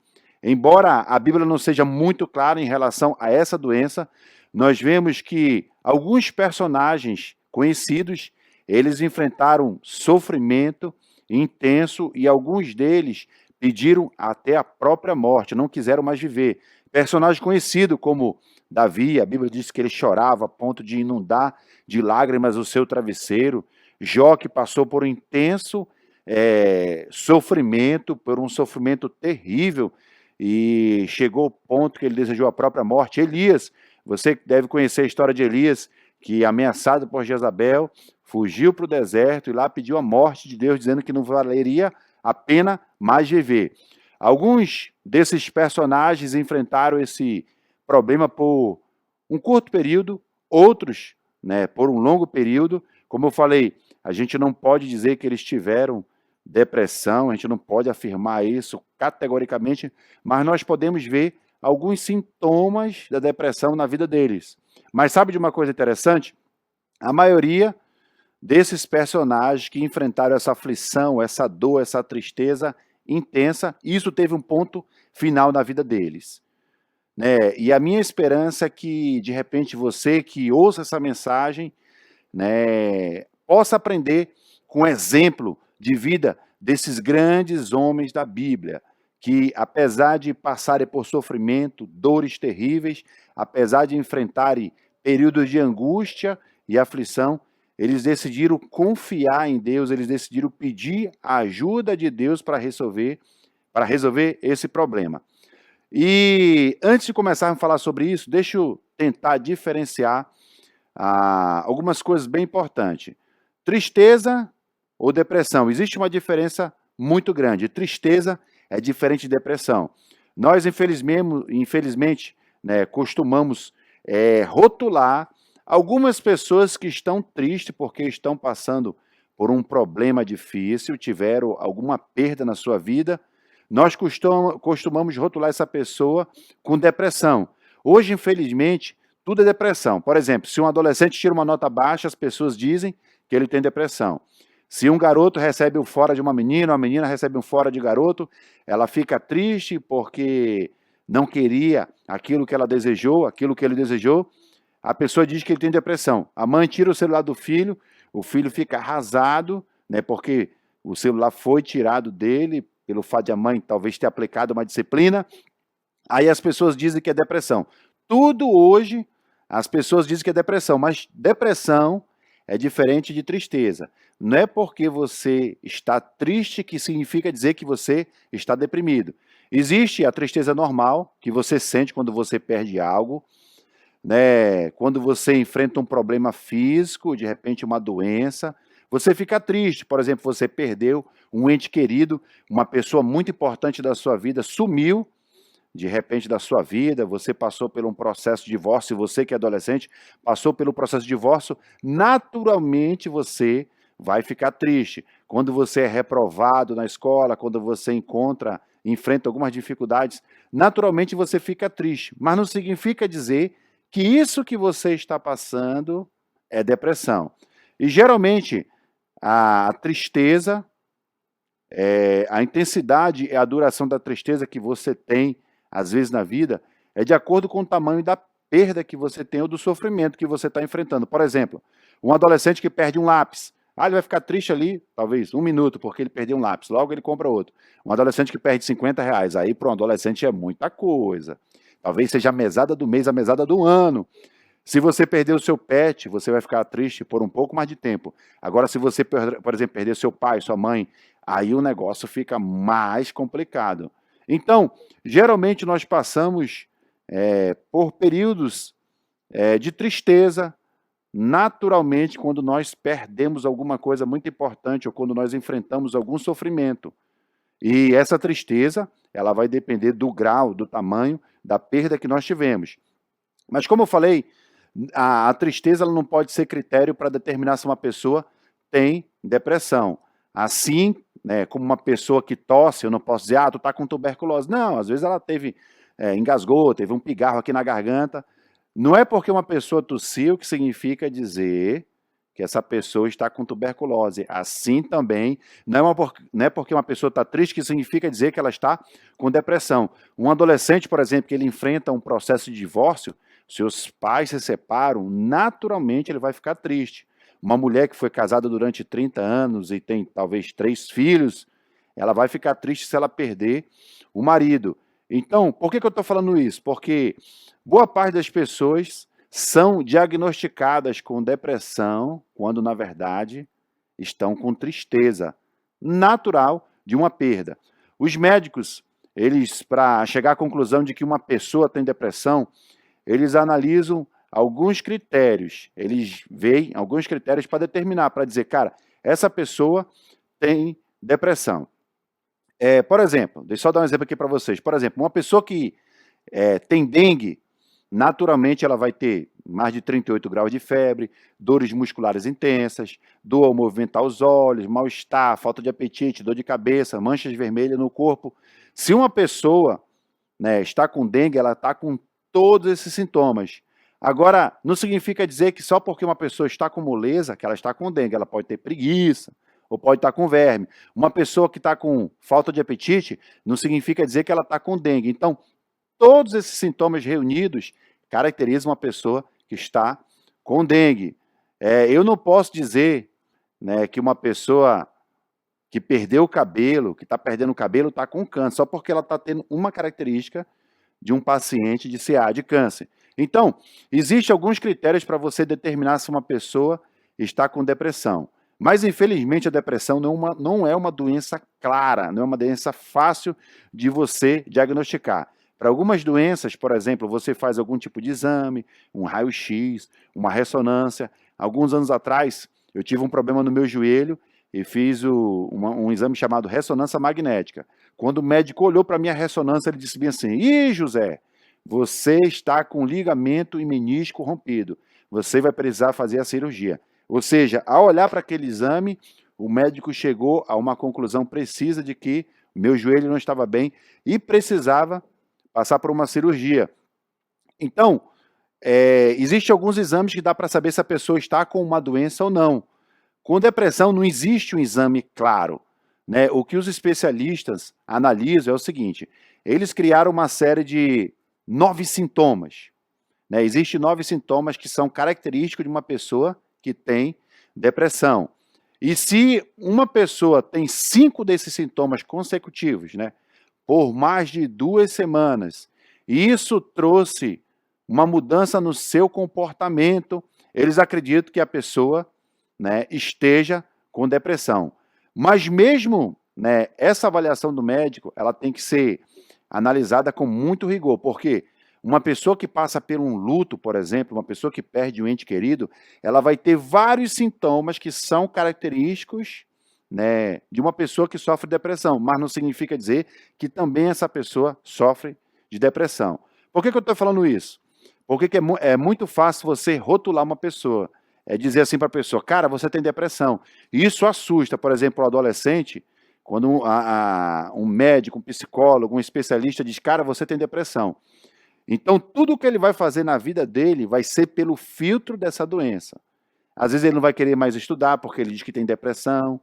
Speaker 1: Embora a Bíblia não seja muito clara em relação a essa doença, nós vemos que alguns personagens conhecidos, eles enfrentaram sofrimento intenso e alguns deles pediram até a própria morte, não quiseram mais viver. Personagem conhecido como Davi, a Bíblia diz que ele chorava a ponto de inundar de lágrimas o seu travesseiro. Jó, que passou por um intenso sofrimento, por um sofrimento terrível, e chegou ao ponto que ele desejou a própria morte. Elias, você deve conhecer a história de Elias, que ameaçado por Jezabel, fugiu para o deserto e lá pediu a morte de Deus, dizendo que não valeria a pena mais viver. Alguns desses personagens enfrentaram esse problema por um curto período, outros por um longo período. Como eu falei, a gente não pode dizer que eles tiveram depressão, a gente não pode afirmar isso categoricamente, mas nós podemos ver alguns sintomas da depressão na vida deles. Mas sabe de uma coisa interessante? A maioria desses personagens que enfrentaram essa aflição, essa dor, essa tristeza intensa, isso teve um ponto final na vida deles. E a minha esperança é que, de repente, você que ouça essa mensagem, possa aprender com o exemplo de vida desses grandes homens da Bíblia, que, apesar de passarem por sofrimento, dores terríveis, apesar de enfrentarem períodos de angústia e aflição, eles decidiram confiar em Deus, eles decidiram pedir a ajuda de Deus para resolver esse problema. E antes de começarmos a falar sobre isso, deixa eu tentar diferenciar algumas coisas bem importantes. Tristeza ou depressão. Existe uma diferença muito grande. Tristeza é diferente de depressão. Nós, infelizmente, costumamos rotular algumas pessoas que estão tristes porque estão passando por um problema difícil, tiveram alguma perda na sua vida. Nós costumamos rotular essa pessoa com depressão. Hoje, infelizmente, tudo é depressão. Por exemplo, se um adolescente tira uma nota baixa, as pessoas dizem que ele tem depressão. Se um garoto recebe um fora de uma menina recebe um fora de garoto, ela fica triste porque não queria aquilo que ela desejou, aquilo que ele desejou, a pessoa diz que ele tem depressão. A mãe tira o celular do filho, o filho fica arrasado, porque o celular foi tirado dele, pelo fato de a mãe talvez ter aplicado uma disciplina. Aí as pessoas dizem que é depressão. Tudo hoje, as pessoas dizem que é depressão, mas depressão é diferente de tristeza. Não é porque você está triste que significa dizer que você está deprimido. Existe a tristeza normal, que você sente quando você perde algo, quando você enfrenta um problema físico, de repente uma doença, você fica triste. Por exemplo, você perdeu um ente querido, uma pessoa muito importante da sua vida, sumiu de repente da sua vida, você passou por um processo de divórcio, você que é adolescente, passou pelo processo de divórcio, naturalmente você vai ficar triste. Quando você é reprovado na escola, quando você enfrenta algumas dificuldades, naturalmente você fica triste. Mas não significa dizer que isso que você está passando é depressão. E geralmente a tristeza, a intensidade e a duração da tristeza que você tem, às vezes na vida, é de acordo com o tamanho da perda que você tem ou do sofrimento que você está enfrentando. Por exemplo, um adolescente que perde um lápis. Ele vai ficar triste ali, talvez, 1 minuto, porque ele perdeu um lápis. Logo ele compra outro. Um adolescente que perde R$50, aí para um adolescente é muita coisa. Talvez seja a mesada do mês, a mesada do ano. Se você perder o seu pet, você vai ficar triste por um pouco mais de tempo. Agora, se você, por exemplo, perder seu pai, sua mãe, aí o negócio fica mais complicado. Então, geralmente nós passamos por períodos de tristeza, naturalmente, quando nós perdemos alguma coisa muito importante ou quando nós enfrentamos algum sofrimento. E essa tristeza, ela vai depender do grau, do tamanho da perda que nós tivemos. Mas como eu falei, a tristeza ela não pode ser critério para determinar se uma pessoa tem depressão. Assim, né, como uma pessoa que tosse, eu não posso dizer, tu tá com tuberculose. Não, às vezes ela engasgou, teve um pigarro aqui na garganta. Não é porque uma pessoa tossiu que significa dizer que essa pessoa está com tuberculose. Assim também, não é porque uma pessoa está triste que significa dizer que ela está com depressão. Um adolescente, por exemplo, que ele enfrenta um processo de divórcio, seus pais se separam, naturalmente ele vai ficar triste. Uma mulher que foi casada durante 30 anos e tem talvez 3 filhos, ela vai ficar triste se ela perder o marido. Então, por que eu estou falando isso? Porque boa parte das pessoas são diagnosticadas com depressão, quando na verdade estão com tristeza natural de uma perda. Os médicos, eles, para chegar à conclusão de que uma pessoa tem depressão, eles analisam alguns critérios, eles veem alguns critérios para determinar, para dizer, cara, essa pessoa tem depressão. Por exemplo, deixa eu só dar um exemplo aqui para vocês. Por exemplo, uma pessoa que tem dengue, naturalmente ela vai ter mais de 38 graus de febre, dores musculares intensas, dor ao movimentar os olhos, mal-estar, falta de apetite, dor de cabeça, manchas vermelhas no corpo. Se uma pessoa, né, está com dengue, ela está com todos esses sintomas. Agora, não significa dizer que só porque uma pessoa está com moleza, que ela está com dengue, ela pode ter preguiça, ou pode estar com verme. Uma pessoa que está com falta de apetite, não significa dizer que ela está com dengue. Então, todos esses sintomas reunidos caracterizam uma pessoa que está com dengue. Eu não posso dizer, né, que uma pessoa que perdeu o cabelo, que está perdendo o cabelo, está com câncer, só porque ela está tendo uma característica de um paciente de CA, de câncer. Então, existem alguns critérios para você determinar se uma pessoa está com depressão. Mas, infelizmente, a depressão não é uma doença clara, não é uma doença fácil de você diagnosticar. Para algumas doenças, por exemplo, você faz algum tipo de exame, um raio-x, uma ressonância. Alguns anos atrás, eu tive um problema no meu joelho e fiz um exame chamado ressonância magnética. Quando o médico olhou para a minha ressonância, ele disse bem assim, ih, José, você está com ligamento e menisco rompido. Você vai precisar fazer a cirurgia. Ou seja, ao olhar para aquele exame, o médico chegou a uma conclusão precisa de que meu joelho não estava bem e precisava passar por uma cirurgia. Então, existem alguns exames que dá para saber se a pessoa está com uma doença ou não. Com depressão não existe um exame claro, né? O que os especialistas analisam é o seguinte, eles criaram uma série de 9 sintomas. Né? Existem 9 sintomas que são característicos de uma pessoa que tem depressão. E se uma pessoa tem 5 desses sintomas consecutivos, né, por mais de 2 semanas, e isso trouxe uma mudança no seu comportamento, eles acreditam que a pessoa, né, esteja com depressão. Mas mesmo, né, essa avaliação do médico, ela tem que ser analisada com muito rigor, porque uma pessoa que passa por um luto, por exemplo, uma pessoa que perde um ente querido, ela vai ter vários sintomas que são característicos, né, de uma pessoa que sofre depressão, mas não significa dizer que também essa pessoa sofre de depressão. Por que eu estou falando isso? Porque é muito fácil você rotular uma pessoa, dizer assim para a pessoa, cara, você tem depressão. E isso assusta, por exemplo, o adolescente, quando um médico, um psicólogo, um especialista diz, cara, você tem depressão. Então, tudo que ele vai fazer na vida dele vai ser pelo filtro dessa doença. Às vezes ele não vai querer mais estudar porque ele diz que tem depressão,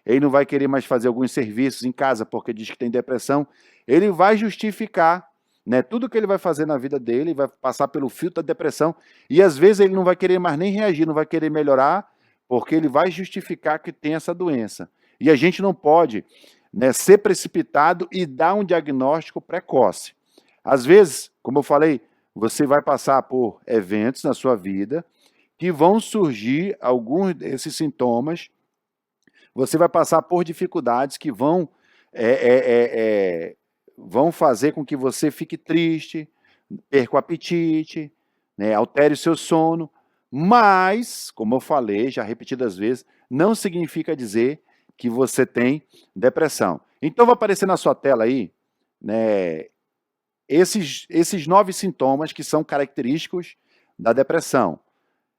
Speaker 1: ele não vai querer mais fazer alguns serviços em casa porque diz que tem depressão, ele vai justificar, né, tudo que ele vai fazer na vida dele, vai passar pelo filtro da depressão, e às vezes ele não vai querer mais nem reagir, não vai querer melhorar, porque ele vai justificar que tem essa doença. E a gente não pode, né, ser precipitado e dar um diagnóstico precoce. Às vezes, Como eu falei, você vai passar por eventos na sua vida que vão surgir alguns desses sintomas, você vai passar por dificuldades que vão fazer com que você fique triste, perca o apetite, né, altere o seu sono, mas, como eu falei já repetidas vezes, não significa dizer que você tem depressão. Então vai aparecer na sua tela aí, né, esses 9 sintomas que são característicos da depressão.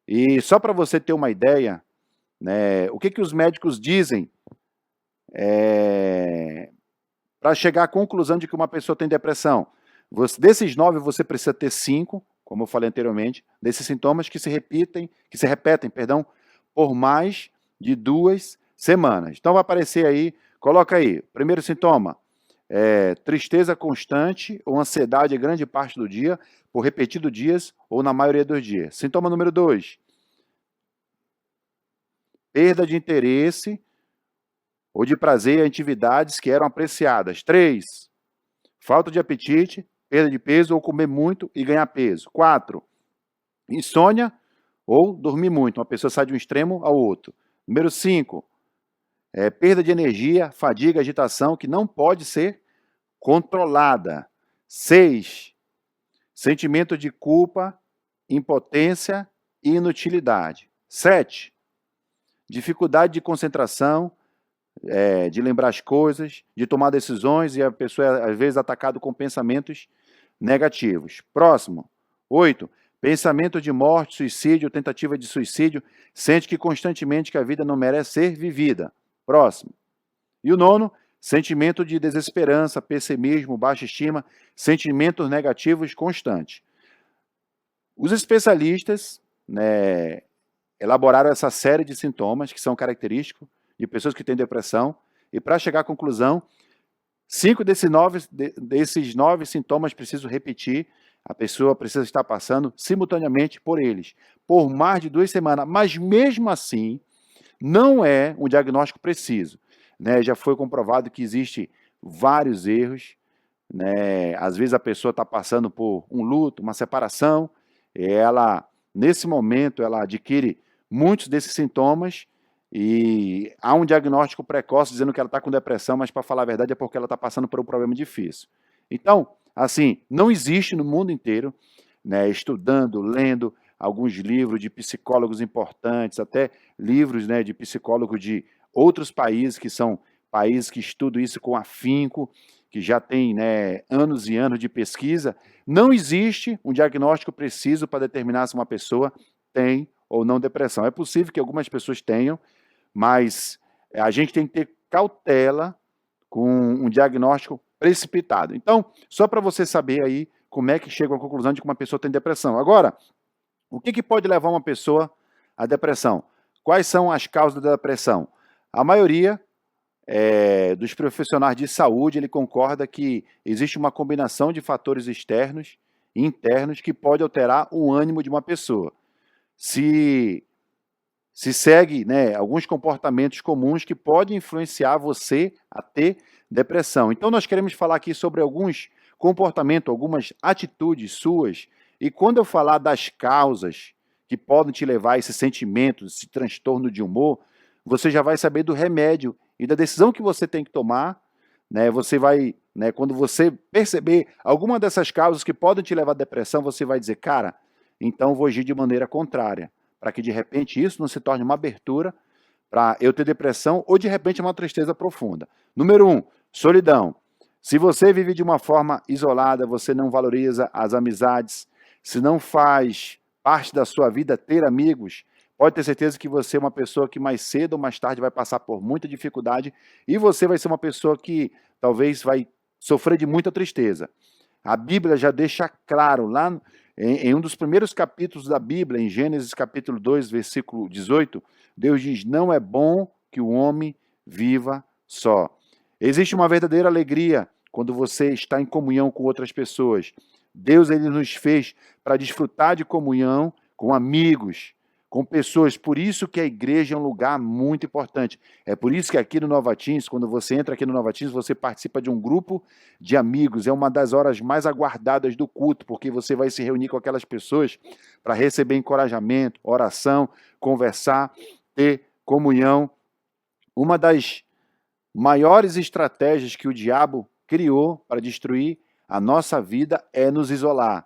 Speaker 1: E só para você ter uma ideia, né, o que os médicos dizem para chegar à conclusão de que uma pessoa tem depressão? Desses 9, você precisa ter 5, como eu falei anteriormente, desses sintomas que se repetem, por mais de 2 semanas. Então vai aparecer aí, coloca aí, primeiro sintoma, tristeza constante ou ansiedade grande parte do dia, por repetidos dias ou na maioria dos dias. Sintoma número 2, perda de interesse ou de prazer em atividades que eram apreciadas. 3, falta de apetite, perda de peso ou comer muito e ganhar peso. 4, insônia ou dormir muito. Uma pessoa sai de um extremo ao outro. Número 5, perda de energia, fadiga, agitação, que não pode ser controlada. 6, sentimento de culpa, impotência e inutilidade. 7, dificuldade de concentração, de lembrar as coisas, de tomar decisões, e a pessoa é, às vezes, atacada com pensamentos negativos. Próximo. 8, pensamento de morte, suicídio, tentativa de suicídio, sente que constantemente que a vida não merece ser vivida. Próximo. E o 9, sentimento de desesperança, pessimismo, baixa estima, sentimentos negativos constantes. Os especialistas, né, elaboraram essa série de sintomas que são característicos de pessoas que têm depressão, e para chegar à conclusão, 5 desses 9 sintomas preciso repetir, a pessoa precisa estar passando simultaneamente por eles, por mais de 2 semanas, mas mesmo assim, não é um diagnóstico preciso, né? Já foi comprovado que existe vários erros, né? Às vezes a pessoa está passando por um luto, uma separação, ela, nesse momento, ela adquire muitos desses sintomas, e há um diagnóstico precoce dizendo que ela está com depressão, mas, para falar a verdade, é porque ela está passando por um problema difícil. Então, assim, não existe no mundo inteiro, né, estudando, lendo alguns livros de psicólogos importantes, até livros, né, de psicólogos de outros países, que são países que estudam isso com afinco, que já tem, né, anos e anos de pesquisa. Não existe um diagnóstico preciso para determinar se uma pessoa tem ou não depressão. É possível que algumas pessoas tenham, mas a gente tem que ter cautela com um diagnóstico precipitado. Então, só para você saber aí como é que chega à conclusão de que uma pessoa tem depressão. Agora, o que pode levar uma pessoa à depressão? Quais são as causas da depressão? A maioria dos profissionais de saúde, ele concorda que existe uma combinação de fatores externos e internos que pode alterar o ânimo de uma pessoa. Se segue, né, alguns comportamentos comuns que podem influenciar você a ter depressão. Então, nós queremos falar aqui sobre alguns comportamentos, algumas atitudes suas, e quando eu falar das causas que podem te levar a esse sentimento, esse transtorno de humor, você já vai saber do remédio e da decisão que você tem que tomar, né? Você vai, né, quando você perceber alguma dessas causas que podem te levar à depressão, você vai dizer, cara, então vou agir de maneira contrária, para que de repente isso não se torne uma abertura para eu ter depressão ou de repente uma tristeza profunda. Número 1, solidão. Se você vive de uma forma isolada, você não valoriza as amizades, se não faz parte da sua vida ter amigos, pode ter certeza que você é uma pessoa que mais cedo ou mais tarde vai passar por muita dificuldade e você vai ser uma pessoa que talvez vai sofrer de muita tristeza. A Bíblia já deixa claro lá em um dos primeiros capítulos da Bíblia, em Gênesis capítulo 2, versículo 18, Deus diz, não é bom que o homem viva só. Existe uma verdadeira alegria quando você está em comunhão com outras pessoas. Deus, ele nos fez para desfrutar de comunhão com amigos, com pessoas. Por isso que a igreja é um lugar muito importante. É por isso que aqui no Nova Teams, quando você entra aqui no Nova Teams, você participa de um grupo de amigos. É uma das horas mais aguardadas do culto, porque você vai se reunir com aquelas pessoas para receber encorajamento, oração, conversar, ter comunhão. Uma das maiores estratégias que o diabo criou para destruir a nossa vida é nos isolar,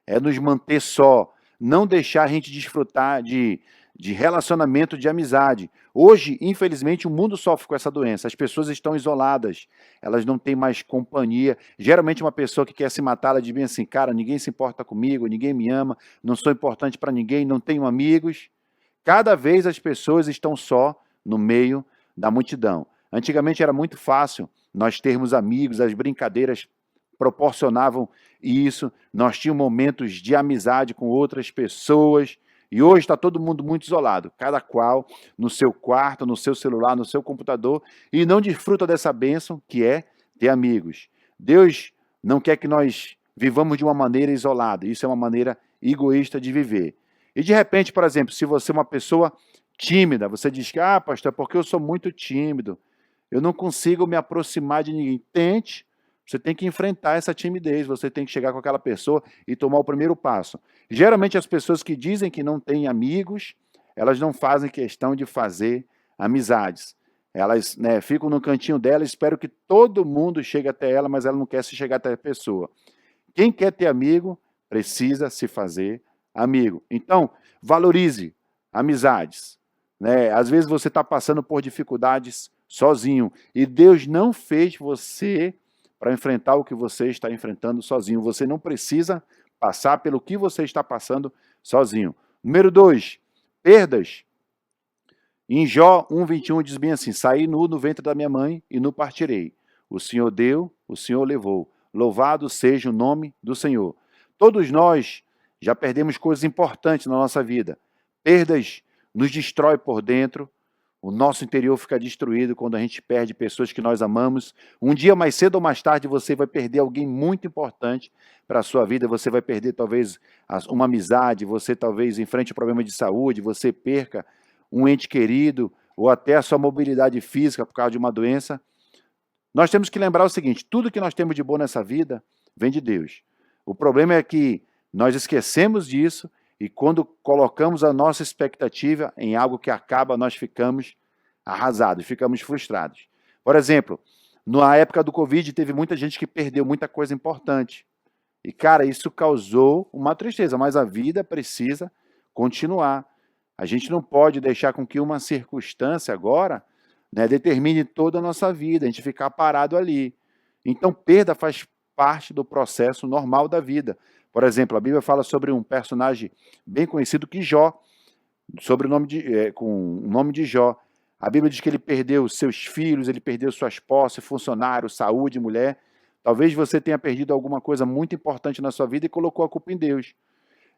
Speaker 1: é nos manter só, não deixar a gente desfrutar de relacionamento, de amizade. Hoje, infelizmente, o mundo sofre com essa doença. As pessoas estão isoladas, elas não têm mais companhia. Geralmente, uma pessoa que quer se matar, ela diz bem assim, cara, ninguém se importa comigo, ninguém me ama, não sou importante para ninguém, não tenho amigos. Cada vez as pessoas estão só no meio da multidão. Antigamente era muito fácil nós termos amigos, as brincadeiras proporcionavam isso, nós tínhamos momentos de amizade com outras pessoas, e hoje está todo mundo muito isolado, cada qual no seu quarto, no seu celular, no seu computador, e não desfruta dessa bênção que é ter amigos. Deus não quer que nós vivamos de uma maneira isolada, isso é uma maneira egoísta de viver. E de repente, por exemplo, se você é uma pessoa tímida, você diz que, pastor, porque eu sou muito tímido, eu não consigo me aproximar de ninguém. Tente, você tem que enfrentar essa timidez, você tem que chegar com aquela pessoa e tomar o primeiro passo. Geralmente as pessoas que dizem que não têm amigos, elas não fazem questão de fazer amizades. Elas ficam no cantinho dela, esperam que todo mundo chegue até ela, mas ela não quer se chegar até a pessoa. Quem quer ter amigo, precisa se fazer amigo. Então, valorize amizades. Às vezes você está passando por dificuldades sozinho, e Deus não fez você para enfrentar o que você está enfrentando sozinho. Você não precisa passar pelo que você está passando sozinho. Número 2, perdas. Em Jó 1:21 diz bem assim, saí nu no ventre da minha mãe e nu partirei. O Senhor deu, o Senhor levou. Louvado seja o nome do Senhor. Todos nós já perdemos coisas importantes na nossa vida. Perdas nos destrói por dentro. O nosso interior fica destruído quando a gente perde pessoas que nós amamos. Um dia, mais cedo ou mais tarde, você vai perder alguém muito importante para a sua vida. Você vai perder, talvez, uma amizade, você talvez enfrente um problema de saúde, você perca um ente querido, ou até a sua mobilidade física por causa de uma doença. Nós temos que lembrar o seguinte, tudo que nós temos de bom nessa vida vem de Deus. O problema é que nós esquecemos disso, e quando colocamos a nossa expectativa em algo que acaba, nós ficamos arrasados, ficamos frustrados. Por exemplo, na época do Covid, teve muita gente que perdeu muita coisa importante. E, cara, isso causou uma tristeza, mas a vida precisa continuar. A gente não pode deixar com que uma circunstância agora determine toda a nossa vida, a gente ficar parado ali. Então, perda faz parte do processo normal da vida. Por exemplo, a Bíblia fala sobre um personagem bem conhecido que Jó, com o nome de Jó. A Bíblia diz que ele perdeu seus filhos, ele perdeu suas posses, funcionários, saúde, mulher. Talvez você tenha perdido alguma coisa muito importante na sua vida e colocou a culpa em Deus.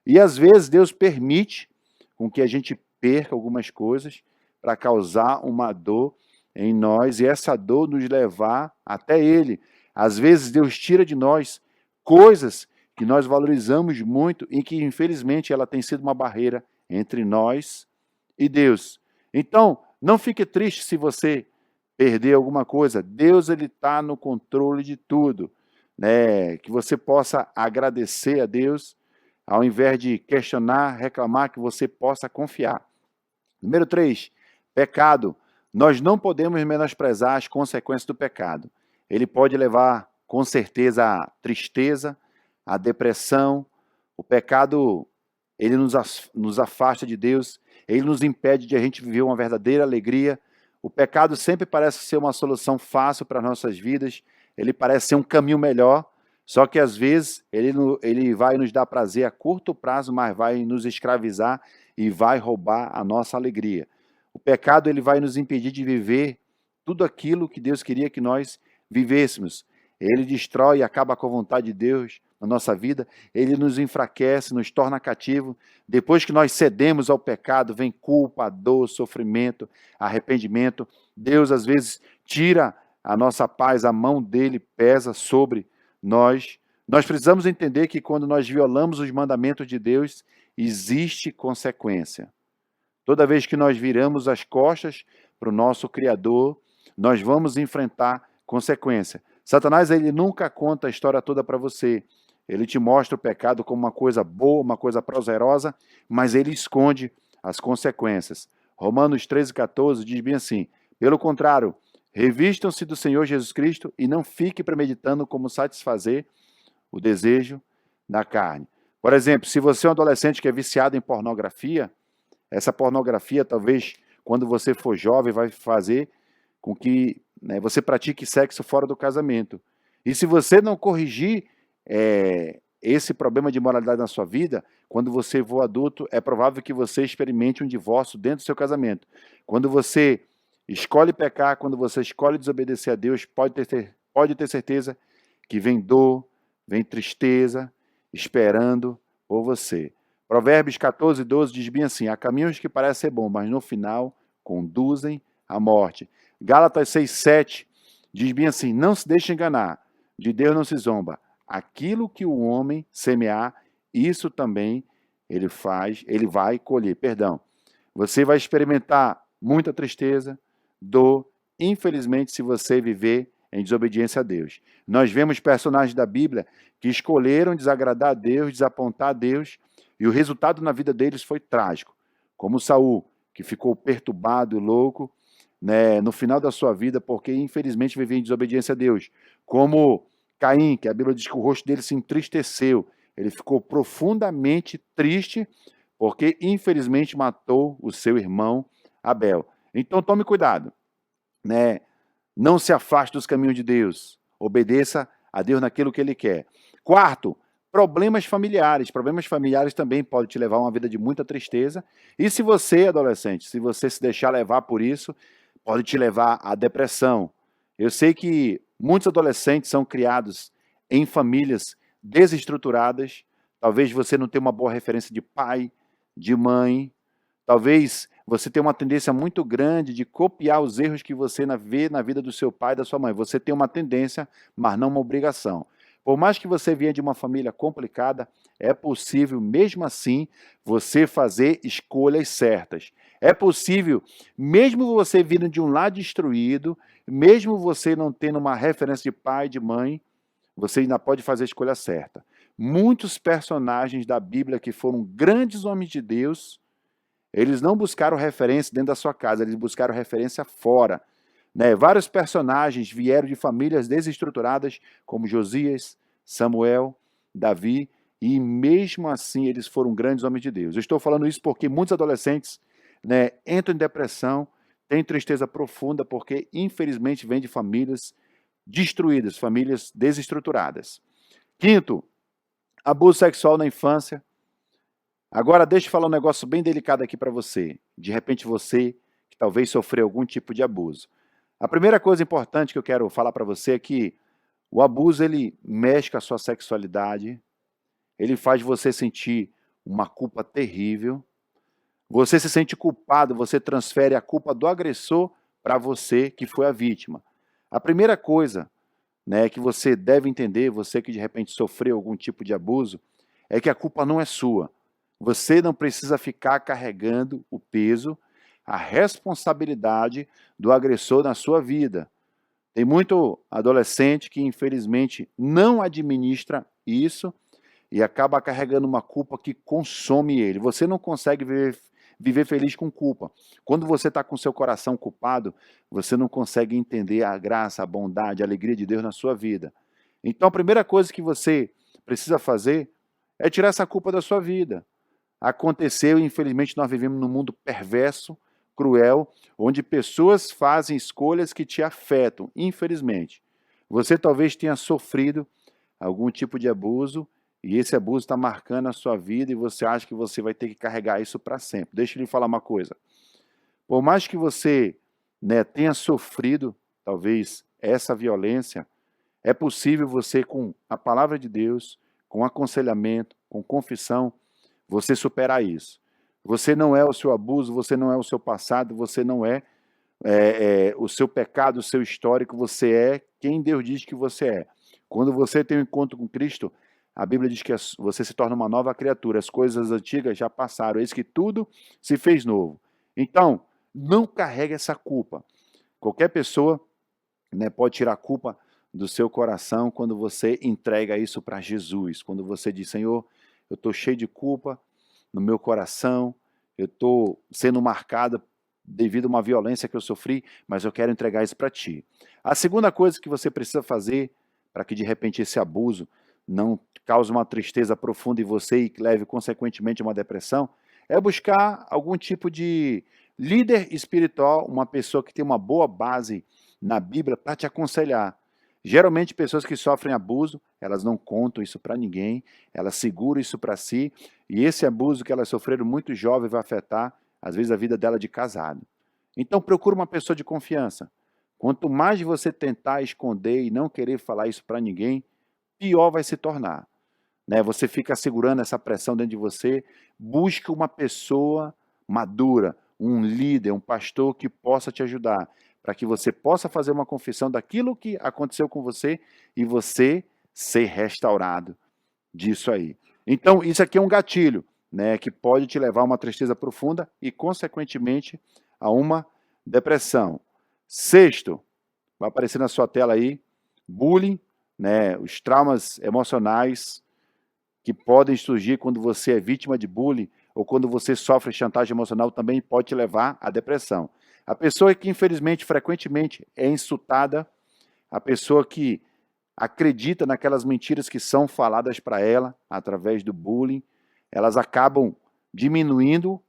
Speaker 1: E às vezes Deus permite com que a gente perca algumas coisas para causar uma dor em nós e essa dor nos levar até Ele. Às vezes Deus tira de nós coisas que nós valorizamos muito e que, infelizmente, ela tem sido uma barreira entre nós e Deus. Então, não fique triste se você perder alguma coisa. Deus está no controle de tudo. Que você possa agradecer a Deus, ao invés de questionar, reclamar, que você possa confiar. Número 3, pecado. Nós não podemos menosprezar as consequências do pecado. Ele pode levar, com certeza, à tristeza, a depressão. O pecado, ele nos afasta de Deus, ele nos impede de a gente viver uma verdadeira alegria. O pecado sempre parece ser uma solução fácil para as nossas vidas, ele parece ser um caminho melhor, só que às vezes ele vai nos dar prazer a curto prazo, mas vai nos escravizar e vai roubar a nossa alegria. O pecado, ele vai nos impedir de viver tudo aquilo que Deus queria que nós vivêssemos. Ele destrói e acaba com a vontade de Deus na nossa vida, ele nos enfraquece, nos torna cativo. Depois que nós cedemos ao pecado, vem culpa, dor, sofrimento, arrependimento. Deus, às vezes, tira a nossa paz, a mão dele pesa sobre nós. Nós precisamos entender que quando nós violamos os mandamentos de Deus, existe consequência. Toda vez que nós viramos as costas para o nosso Criador, nós vamos enfrentar consequência. Satanás, ele nunca conta a história toda para você. Ele te mostra o pecado como uma coisa boa, uma coisa prazerosa, mas ele esconde as consequências. Romanos 13,14 diz bem assim: pelo contrário, revistam-se do Senhor Jesus Cristo e não fiquem premeditando como satisfazer o desejo da carne. Por exemplo, se você é um adolescente que é viciado em pornografia, essa pornografia, talvez, quando você for jovem, vai fazer com que você pratique sexo fora do casamento. E se você não corrigir esse problema de moralidade na sua vida, quando você for adulto, é provável que você experimente um divórcio dentro do seu casamento. Quando você escolhe pecar, quando você escolhe desobedecer a Deus, pode ter certeza que vem dor, vem tristeza, esperando por você. Provérbios 14:12 diz bem assim: há caminhos que parecem ser bons, mas no final conduzem à morte. Gálatas 6:7 diz bem assim: não se deixe enganar, de Deus não se zomba. Aquilo que o homem semear, isso também ele vai colher. Você vai experimentar muita tristeza, dor, infelizmente, se você viver em desobediência a Deus. Nós vemos personagens da Bíblia que escolheram desagradar a Deus, desapontar a Deus, e o resultado na vida deles foi trágico. Como Saul, que ficou perturbado, louco, no final da sua vida, porque infelizmente vivia em desobediência a Deus. Como Caim, que a Bíblia diz que o rosto dele se entristeceu. Ele ficou profundamente triste, porque infelizmente matou o seu irmão Abel. Então tome cuidado, Não se afaste dos caminhos de Deus. Obedeça a Deus naquilo que Ele quer. Quarto, problemas familiares. Problemas familiares também podem te levar a uma vida de muita tristeza. E se você, adolescente, se você se deixar levar por isso, pode te levar à depressão. Eu sei que muitos adolescentes são criados em famílias desestruturadas. Talvez você não tenha uma boa referência de pai, de mãe. Talvez você tenha uma tendência muito grande de copiar os erros que você vê na vida do seu pai e da sua mãe. Você tem uma tendência, mas não uma obrigação. Por mais que você venha de uma família complicada, é possível, mesmo assim, você fazer escolhas certas. É possível, mesmo você vindo de um lar destruído, mesmo você não tendo uma referência de pai, de mãe, você ainda pode fazer a escolha certa. Muitos personagens da Bíblia que foram grandes homens de Deus, eles não buscaram referência dentro da sua casa, eles buscaram referência fora. Vários personagens vieram de famílias desestruturadas, como Josias, Samuel, Davi, e mesmo assim eles foram grandes homens de Deus. Eu estou falando isso porque muitos adolescentes entram em depressão, têm tristeza profunda, porque infelizmente vêm de famílias destruídas, famílias desestruturadas. Quinto, abuso sexual na infância. Agora deixa eu falar um negócio bem delicado aqui para você. De repente você que talvez sofreu algum tipo de abuso. A primeira coisa importante que eu quero falar para você é que o abuso, ele mexe com a sua sexualidade, ele faz você sentir uma culpa terrível, você se sente culpado, você transfere a culpa do agressor para você que foi a vítima. A primeira coisa que você deve entender, você que de repente sofreu algum tipo de abuso, é que a culpa não é sua. Você não precisa ficar carregando o peso, a responsabilidade do agressor na sua vida. Tem muito adolescente que, infelizmente, não administra isso e acaba carregando uma culpa que consome ele. Você não consegue viver feliz com culpa. Quando você está com seu coração culpado, você não consegue entender a graça, a bondade, a alegria de Deus na sua vida. Então, a primeira coisa que você precisa fazer é tirar essa culpa da sua vida. Aconteceu, infelizmente, nós vivemos num mundo perverso, cruel, onde pessoas fazem escolhas que te afetam, infelizmente. Você talvez tenha sofrido algum tipo de abuso e esse abuso está marcando a sua vida e você acha que você vai ter que carregar isso para sempre. Deixa eu lhe falar uma coisa. Por mais que você tenha sofrido, talvez, essa violência, é possível você, com a palavra de Deus, com aconselhamento, com confissão, você superar isso. Você não é o seu abuso, você não é o seu passado, você não é, o seu pecado, o seu histórico, você é quem Deus diz que você é. Quando você tem um encontro com Cristo, a Bíblia diz que você se torna uma nova criatura, as coisas antigas já passaram, eis que tudo se fez novo. Então, não carregue essa culpa. Qualquer pessoa, né, pode tirar a culpa do seu coração quando você entrega isso para Jesus. Quando você diz, Senhor, eu estou cheio de culpa no meu coração, eu estou sendo marcado devido a uma violência que eu sofri, mas eu quero entregar isso para Ti. A segunda coisa que você precisa fazer para que de repente esse abuso não cause uma tristeza profunda em você e leve consequentemente a uma depressão, é buscar algum tipo de líder espiritual, uma pessoa que tem uma boa base na Bíblia para te aconselhar. Geralmente pessoas que sofrem abuso, elas não contam isso para ninguém, elas seguram isso para si, e esse abuso que elas sofreram muito jovem vai afetar, às vezes, a vida dela de casado. Então procura uma pessoa de confiança. Quanto mais você tentar esconder e não querer falar isso para ninguém, pior vai se tornar. Né? Você fica segurando essa pressão dentro de você, busca uma pessoa madura, um líder, um pastor que possa te ajudar, para que você possa fazer uma confissão daquilo que aconteceu com você e você ser restaurado disso aí. Então, isso aqui é um gatilho, né, que pode te levar a uma tristeza profunda e, consequentemente, a uma depressão. Sexto, vai aparecer na sua tela aí, bullying, né, os traumas emocionais que podem surgir quando você é vítima de bullying ou quando você sofre chantagem emocional também pode te levar à depressão. A pessoa que, infelizmente, frequentemente é insultada, a pessoa que acredita naquelas mentiras que são faladas para ela através do bullying, elas acabam diminuindo,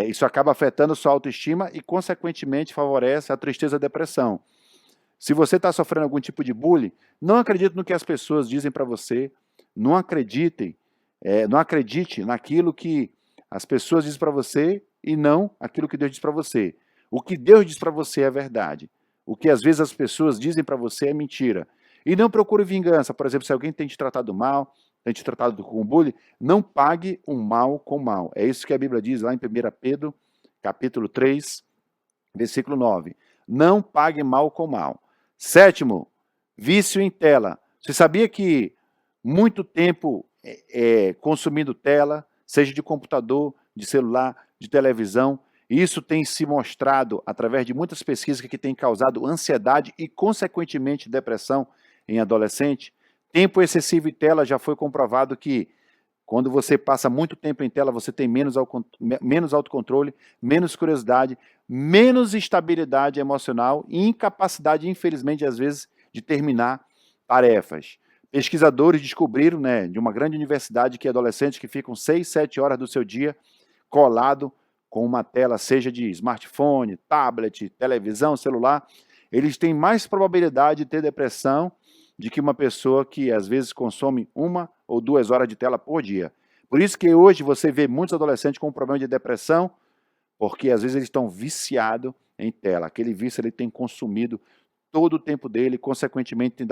Speaker 1: isso acaba afetando sua autoestima e, consequentemente, favorece a tristeza e a depressão. Se você está sofrendo algum tipo de bullying, não acredite no que as pessoas dizem para você, não acredite naquilo que as pessoas dizem para você e não aquilo que Deus diz para você. O que Deus diz para você é verdade. O que às vezes as pessoas dizem para você é mentira. E não procure vingança. Por exemplo, se alguém tem te tratado mal, tem te tratado com bullying, não pague o mal com o mal. É isso que a Bíblia diz lá em 1 Pedro, capítulo 3, versículo 9. Não pague mal com mal. Sétimo, vício em tela. Você sabia que muito tempo consumindo tela, seja de computador, de celular, de televisão, isso tem se mostrado através de muitas pesquisas que tem causado ansiedade e, consequentemente, depressão em adolescente. Tempo excessivo em tela já foi comprovado que quando você passa muito tempo em tela, você tem menos autocontrole, menos curiosidade, menos estabilidade emocional e incapacidade, infelizmente, às vezes, de terminar tarefas. Pesquisadores descobriram, né, de uma grande universidade, que adolescentes que ficam 6, 7 horas do seu dia colado com uma tela, seja de smartphone, tablet, televisão, celular, eles têm mais probabilidade de ter depressão do que uma pessoa que às vezes consome 1 ou 2 horas de tela por dia. Por isso que hoje você vê muitos adolescentes com problema de depressão, porque às vezes eles estão viciados em tela. Aquele vício ele tem consumido todo o tempo dele, consequentemente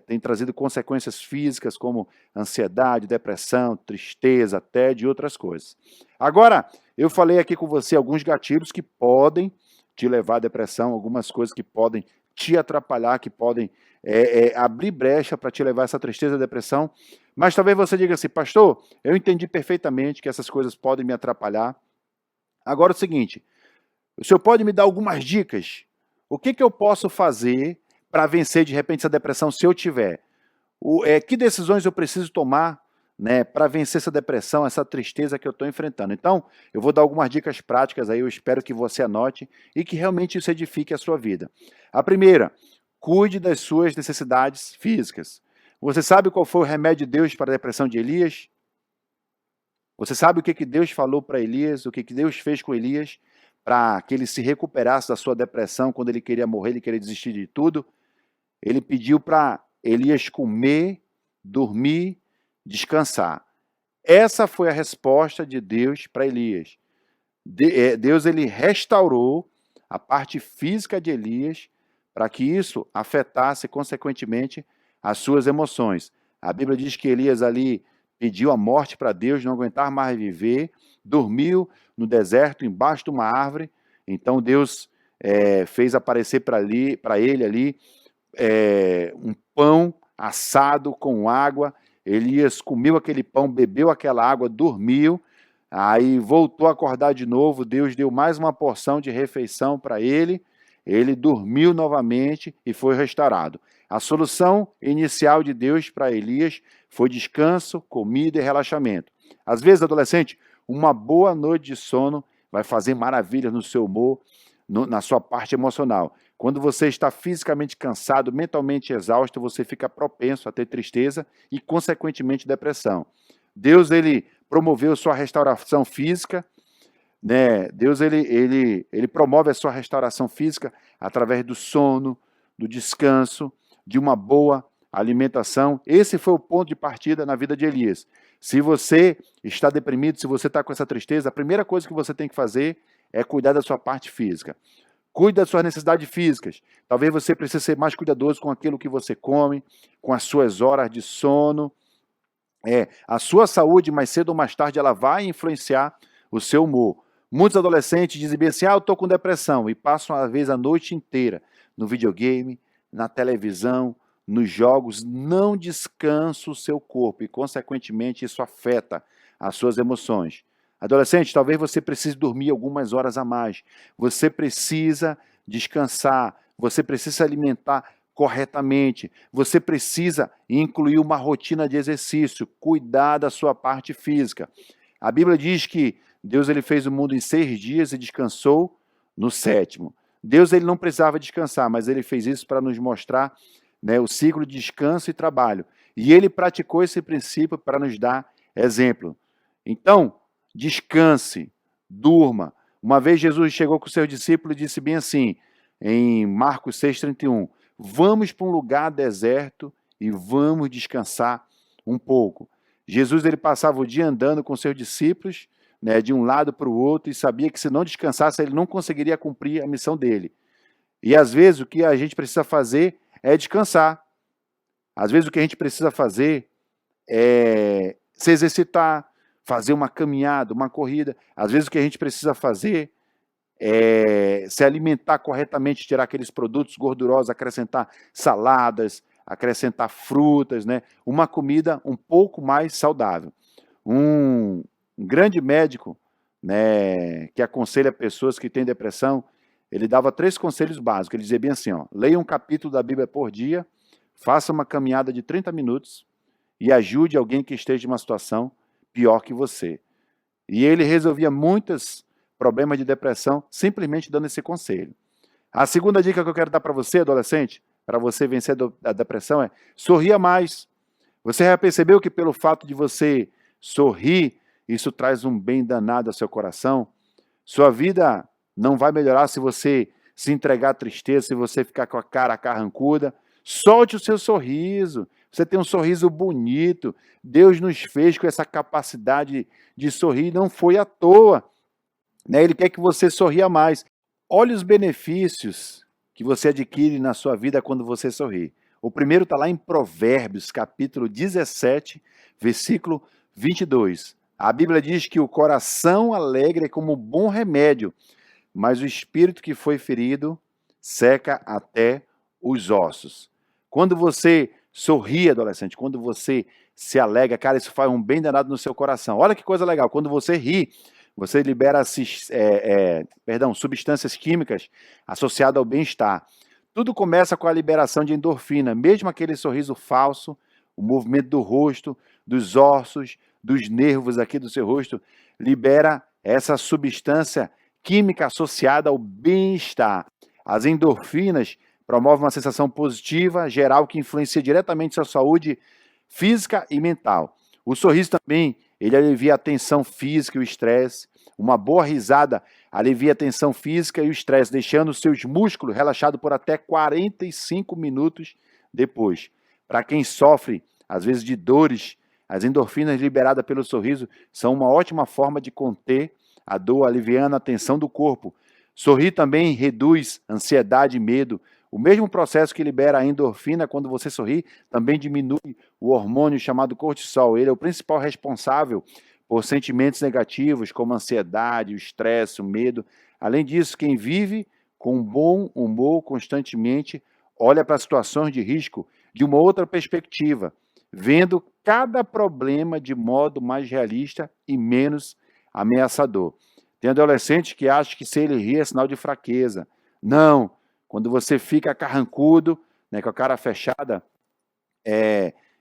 Speaker 1: tem trazido consequências físicas como ansiedade, depressão, tristeza, tédio e outras coisas. Agora, eu falei aqui com você alguns gatilhos que podem te levar à depressão, algumas coisas que podem te atrapalhar, que podem abrir brecha para te levar a essa tristeza e depressão, mas talvez você diga assim, pastor, eu entendi perfeitamente que essas coisas podem me atrapalhar. Agora é o seguinte, o senhor pode me dar algumas dicas? O que eu posso fazer para vencer, de repente, essa depressão, se eu tiver? Que decisões eu preciso tomar, né, para vencer essa depressão, essa tristeza que eu estou enfrentando? Então, eu vou dar algumas dicas práticas aí, eu espero que você anote e que realmente isso edifique a sua vida. A primeira, cuide das suas necessidades físicas. Você sabe qual foi o remédio de Deus para a depressão de Elias? Você sabe o que Deus falou para Elias, o que Deus fez com Elias, para que ele se recuperasse da sua depressão, quando ele queria morrer, ele queria desistir de tudo? Ele pediu para Elias comer, dormir, descansar. Essa foi a resposta de Deus para Elias. Deus ele restaurou a parte física de Elias para que isso afetasse, consequentemente, as suas emoções. A Bíblia diz que Elias ali pediu a morte para Deus, não aguentar mais viver, dormiu no deserto, embaixo de uma árvore. Então Deus fez aparecer para ele ali um pão assado com água. Elias comeu aquele pão, bebeu aquela água, dormiu. Aí voltou a acordar de novo, Deus deu mais uma porção de refeição para ele, ele dormiu novamente e foi restaurado. A solução inicial de Deus para Elias foi descanso, comida e relaxamento. Às vezes, adolescente, uma boa noite de sono vai fazer maravilhas no seu humor, na sua parte emocional. Quando você está fisicamente cansado, mentalmente exausto, você fica propenso a ter tristeza e, consequentemente, depressão. Deus, ele promoveu sua restauração física, né? Deus, ele promove a sua restauração física através do sono, do descanso, de uma boa alimentação. Esse foi o ponto de partida na vida de Elias. Se você está deprimido, se você está com essa tristeza, a primeira coisa que você tem que fazer é cuidar da sua parte física. Cuide das suas necessidades físicas. Talvez você precise ser mais cuidadoso com aquilo que você come, com as suas horas de sono. A sua saúde, mais cedo ou mais tarde, ela vai influenciar o seu humor. Muitos adolescentes dizem bem assim, eu estou com depressão, e passam, às vezes, a noite inteira no videogame, na televisão, nos jogos, não descansa o seu corpo e, consequentemente, isso afeta as suas emoções. Adolescente, talvez você precise dormir algumas horas a mais, você precisa descansar, você precisa se alimentar corretamente, você precisa incluir uma rotina de exercício, cuidar da sua parte física. A Bíblia diz que Deus, ele fez o mundo em 6 dias e descansou no 7º. Deus, ele não precisava descansar, mas ele fez isso para nos mostrar, né, o ciclo de descanso e trabalho. E ele praticou esse princípio para nos dar exemplo. Então, descanse, durma. Uma vez Jesus chegou com os seus discípulos e disse bem assim, em Marcos 6,31, vamos para um lugar deserto e vamos descansar um pouco. Jesus, ele passava o dia andando com seus discípulos, né, de um lado para o outro, e sabia que se não descansasse, ele não conseguiria cumprir a missão dele. E às vezes o que a gente precisa fazer é descansar. Às vezes o que a gente precisa fazer é se exercitar, fazer uma caminhada, uma corrida. Às vezes o que a gente precisa fazer é se alimentar corretamente, tirar aqueles produtos gordurosos, acrescentar saladas, acrescentar frutas, né? Uma comida um pouco mais saudável. Um grande médico, né, que aconselha pessoas que têm depressão, ele dava 3 conselhos básicos. Ele dizia bem assim, leia um capítulo da Bíblia por dia, faça uma caminhada de 30 minutos e ajude alguém que esteja em uma situação pior que você. E ele resolvia muitos problemas de depressão simplesmente dando esse conselho. A segunda dica que eu quero dar para você, adolescente, para você vencer a depressão é sorria mais. Você já percebeu que pelo fato de você sorrir, isso traz um bem danado ao seu coração? Sua vida não vai melhorar se você se entregar à tristeza, se você ficar com a cara carrancuda. Solte o seu sorriso. Você tem um sorriso bonito. Deus nos fez com essa capacidade de sorrir, não foi à toa, né? Ele quer que você sorria mais. Olhe os benefícios que você adquire na sua vida quando você sorri. O primeiro está lá em Provérbios, capítulo 17, versículo 22. A Bíblia diz que o coração alegre é como um bom remédio, mas o espírito que foi ferido seca até os ossos. Quando você sorri, adolescente, quando você se alegra, cara, isso faz um bem danado no seu coração. Olha que coisa legal, quando você ri, você libera substâncias químicas associadas ao bem-estar. Tudo começa com a liberação de endorfina, mesmo aquele sorriso falso, o movimento do rosto, dos ossos, dos nervos aqui do seu rosto, libera essa substância química associada ao bem-estar. As endorfinas promovem uma sensação positiva, geral, que influencia diretamente sua saúde física e mental. O sorriso também, ele alivia a tensão física e o estresse. Uma boa risada alivia a tensão física e o estresse, deixando os seus músculos relaxados por até 45 minutos depois. Para quem sofre, às vezes, de dores, as endorfinas liberadas pelo sorriso são uma ótima forma de conter a dor, aliviando a tensão do corpo. Sorrir também reduz ansiedade e medo. O mesmo processo que libera a endorfina quando você sorri também diminui o hormônio chamado cortisol. Ele é o principal responsável por sentimentos negativos como a ansiedade, o estresse, o medo. Além disso, quem vive com um bom humor constantemente olha para situações de risco de uma outra perspectiva, vendo cada problema de modo mais realista e menos ameaçador. Tem adolescente que acha que se ele rir é sinal de fraqueza. Não. Quando você fica carrancudo, né, com a cara fechada,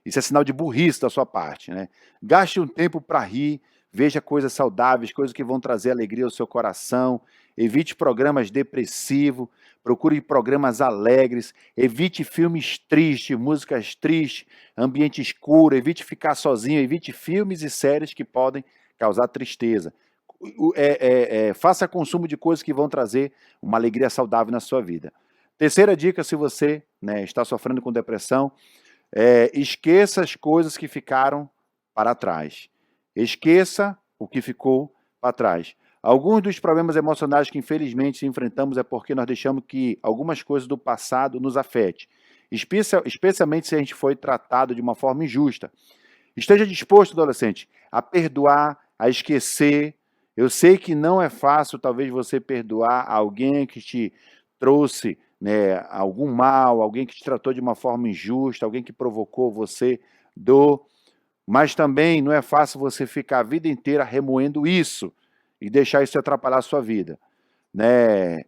Speaker 1: isso é sinal de burrice da sua parte, né? Gaste um tempo para rir, veja coisas saudáveis, coisas que vão trazer alegria ao seu coração. Evite programas depressivos, procure programas alegres, evite filmes tristes, músicas tristes, ambiente escuro, evite ficar sozinho, evite filmes e séries que podem causar tristeza. Faça consumo de coisas que vão trazer uma alegria saudável na sua vida. Terceira dica, se você, né, está sofrendo com depressão, esqueça as coisas que ficaram para trás. Esqueça o que ficou para trás. Alguns dos problemas emocionais que infelizmente enfrentamos é porque nós deixamos que algumas coisas do passado nos afetem, especialmente se a gente foi tratado de uma forma injusta. Esteja disposto, adolescente, a perdoar, a esquecer. Eu sei que não é fácil, talvez, você perdoar alguém que te trouxe, né, algum mal, alguém que te tratou de uma forma injusta, alguém que provocou você dor, mas também não é fácil você ficar a vida inteira remoendo isso e deixar isso atrapalhar a sua vida, né?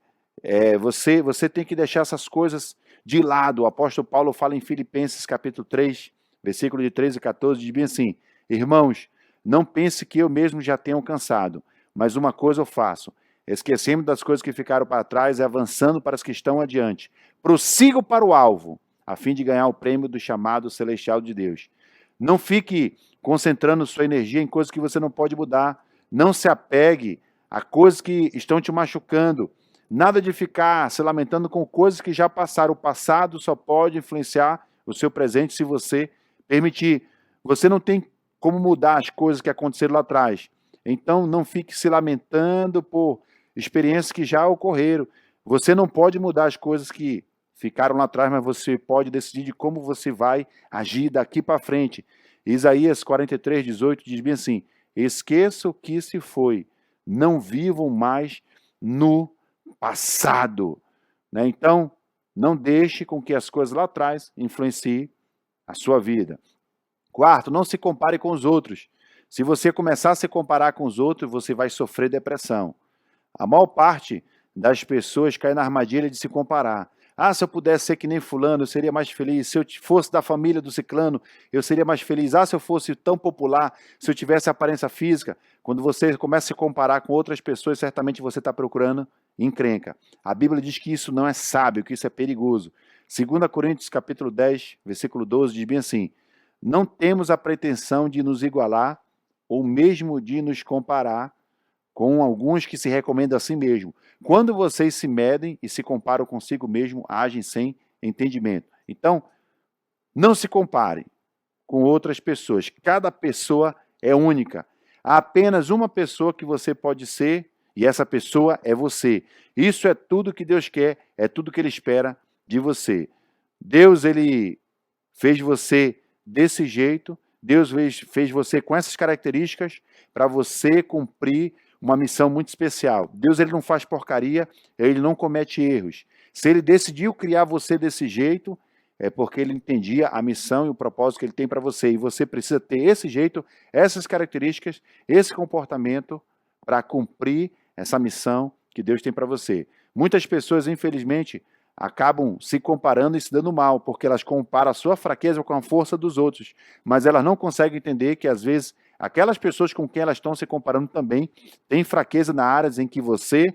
Speaker 1: Você tem que deixar essas coisas de lado. O apóstolo Paulo fala em Filipenses capítulo 3, versículo de 13 e 14, diz bem assim: irmãos, não pense que eu mesmo já tenho alcançado, mas uma coisa eu faço, esquecendo das coisas que ficaram para trás e avançando para as que estão adiante. Prossigo para o alvo, a fim de ganhar o prêmio do chamado celestial de Deus. Não fique concentrando sua energia em coisas que você não pode mudar. Não se apegue a coisas que estão te machucando. Nada de ficar se lamentando com coisas que já passaram. O passado só pode influenciar o seu presente se você permitir. Você não tem como mudar as coisas que aconteceram lá atrás. Então, não fique se lamentando por experiências que já ocorreram. Você não pode mudar as coisas que ficaram lá atrás, mas você pode decidir de como você vai agir daqui para frente. Isaías 43, 18 diz bem assim: esqueça o que se foi, não vivam mais no passado. Né? Então, não deixe com que as coisas lá atrás influenciem a sua vida. Quarto, não se compare com os outros. Se você começar a se comparar com os outros, você vai sofrer depressão. A maior parte das pessoas cai na armadilha de se comparar. Ah, se eu pudesse ser que nem fulano, eu seria mais feliz. Se eu fosse da família do ciclano, eu seria mais feliz. Ah, se eu fosse tão popular, se eu tivesse aparência física. Quando você começa a se comparar com outras pessoas, certamente você está procurando encrenca. A Bíblia diz que isso não é sábio, que isso é perigoso. 2 Coríntios capítulo 10, versículo 12, diz bem assim: não temos a pretensão de nos igualar ou mesmo de nos comparar com alguns que se recomendam a si mesmo. Quando vocês se medem e se comparam consigo mesmo, agem sem entendimento. Então, não se compare com outras pessoas. Cada pessoa é única. Há apenas uma pessoa que você pode ser, e essa pessoa é você. Isso é tudo que Deus quer, é tudo que Ele espera de você. Deus, Ele fez você desse jeito, Deus fez você com essas características para você cumprir uma missão muito especial. Deus, ele não faz porcaria, ele não comete erros. Se ele decidiu criar você desse jeito, é porque ele entendia a missão e o propósito que ele tem para você. E você precisa ter esse jeito, essas características, esse comportamento para cumprir essa missão que Deus tem para você. Muitas pessoas, infelizmente, acabam se comparando e se dando mal, porque elas comparam a sua fraqueza com a força dos outros. Mas elas não conseguem entender que, às vezes, aquelas pessoas com quem elas estão se comparando também têm fraqueza na áreas em que você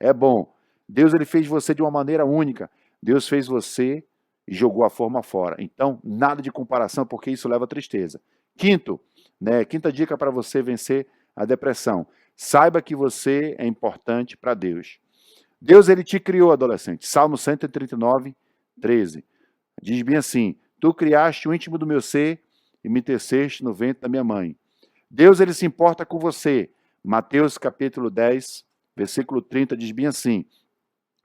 Speaker 1: é bom. Deus, ele fez você de uma maneira única. Deus fez você e jogou a forma fora. Então, nada de comparação, porque isso leva a tristeza. Quinta dica para você vencer a depressão. Saiba que você é importante para Deus. Deus, ele te criou, adolescente. Salmo 139, 13. Diz bem assim: tu criaste o íntimo do meu ser e me teceste no ventre da minha mãe. Deus, ele se importa com você. Mateus capítulo 10, versículo 30, diz bem assim: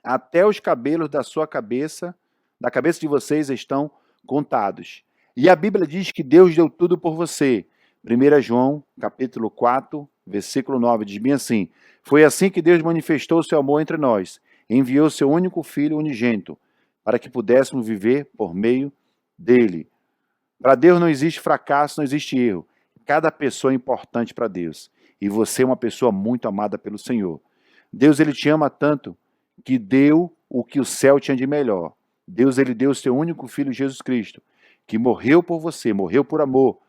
Speaker 1: até os cabelos da cabeça de vocês estão contados. E a Bíblia diz que Deus deu tudo por você. 1 João capítulo 4, versículo 9, diz bem assim: foi assim que Deus manifestou o seu amor entre nós. Enviou seu único filho unigênito, para que pudéssemos viver por meio dele. Para Deus não existe fracasso, não existe erro. Cada pessoa é importante para Deus. e você é uma pessoa muito amada pelo Senhor. Deus, ele te ama tanto que deu o que o céu tinha de melhor. Deus, ele deu o seu único filho, Jesus Cristo, que morreu por você, morreu por amor.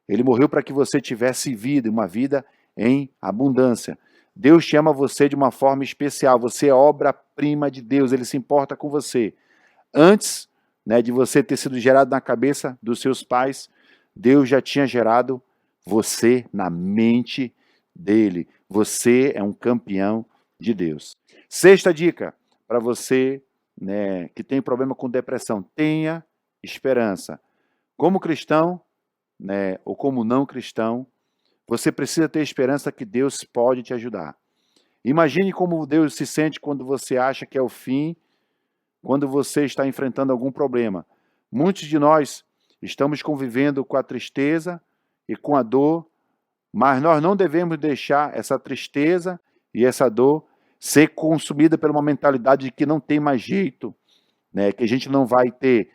Speaker 1: Ele morreu para que você tivesse vida, uma vida em abundância. Deus te ama você de uma forma especial. Você é obra-prima de Deus. Ele se importa com você. Antes, de você ter sido gerado na cabeça dos seus pais, Deus já tinha gerado você na mente dele. Você é um campeão de Deus. Sexta dica para você, que tem problema com depressão: tenha esperança. Como cristão, ou como não cristão, você precisa ter esperança que Deus pode te ajudar. Imagine como Deus se sente quando você acha que é o fim, quando você está enfrentando algum problema. Muitos de nós estamos convivendo com a tristeza e com a dor, mas nós não devemos deixar essa tristeza e essa dor ser consumida por uma mentalidade de que não tem mais jeito, que a gente não vai ter,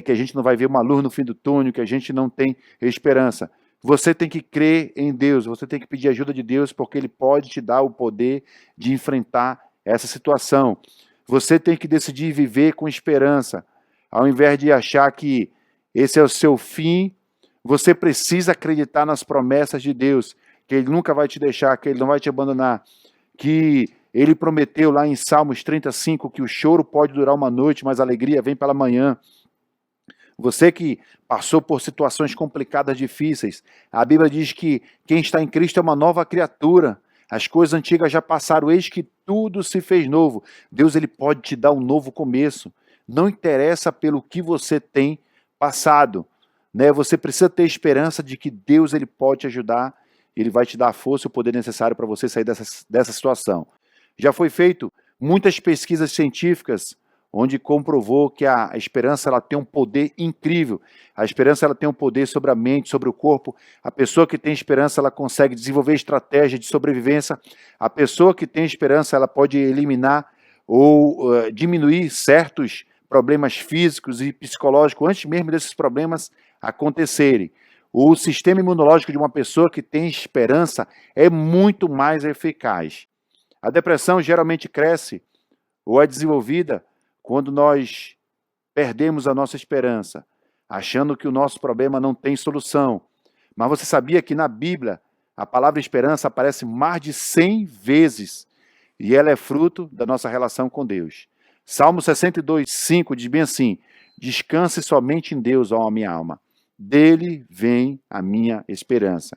Speaker 1: que a gente não vai ver uma luz no fim do túnel, que a gente não tem esperança. Você tem que crer em Deus, você tem que pedir ajuda de Deus, porque Ele pode te dar o poder de enfrentar essa situação. Você tem que decidir viver com esperança, ao invés de achar que esse é o seu fim. Você precisa acreditar nas promessas de Deus, que Ele nunca vai te deixar, que Ele não vai te abandonar, que Ele prometeu lá em Salmos 35 que o choro pode durar uma noite, mas a alegria vem pela manhã. Você que passou por situações complicadas, difíceis, a Bíblia diz que quem está em Cristo é uma nova criatura. As coisas antigas já passaram, eis que tudo se fez novo. Deus, ele pode te dar um novo começo. Não interessa pelo que você tem passado, Você precisa ter esperança de que Deus, ele pode te ajudar. Ele vai te dar a força e o poder necessário para você sair dessa situação. Já foi feito muitas pesquisas científicas onde comprovou que a esperança, ela tem um poder incrível. A esperança, ela tem um poder sobre a mente, sobre o corpo. A pessoa que tem esperança, ela consegue desenvolver estratégia de sobrevivência. A pessoa que tem esperança, ela pode eliminar ou diminuir certos problemas físicos e psicológicos antes mesmo desses problemas acontecerem. O sistema imunológico de uma pessoa que tem esperança é muito mais eficaz. A depressão geralmente cresce ou é desenvolvida quando nós perdemos a nossa esperança, achando que o nosso problema não tem solução. Mas você sabia que na Bíblia a palavra esperança aparece mais de 100 vezes e ela é fruto da nossa relação com Deus. Salmo 62:5 diz bem assim: descanse somente em Deus, ó minha alma. Dele vem a minha esperança.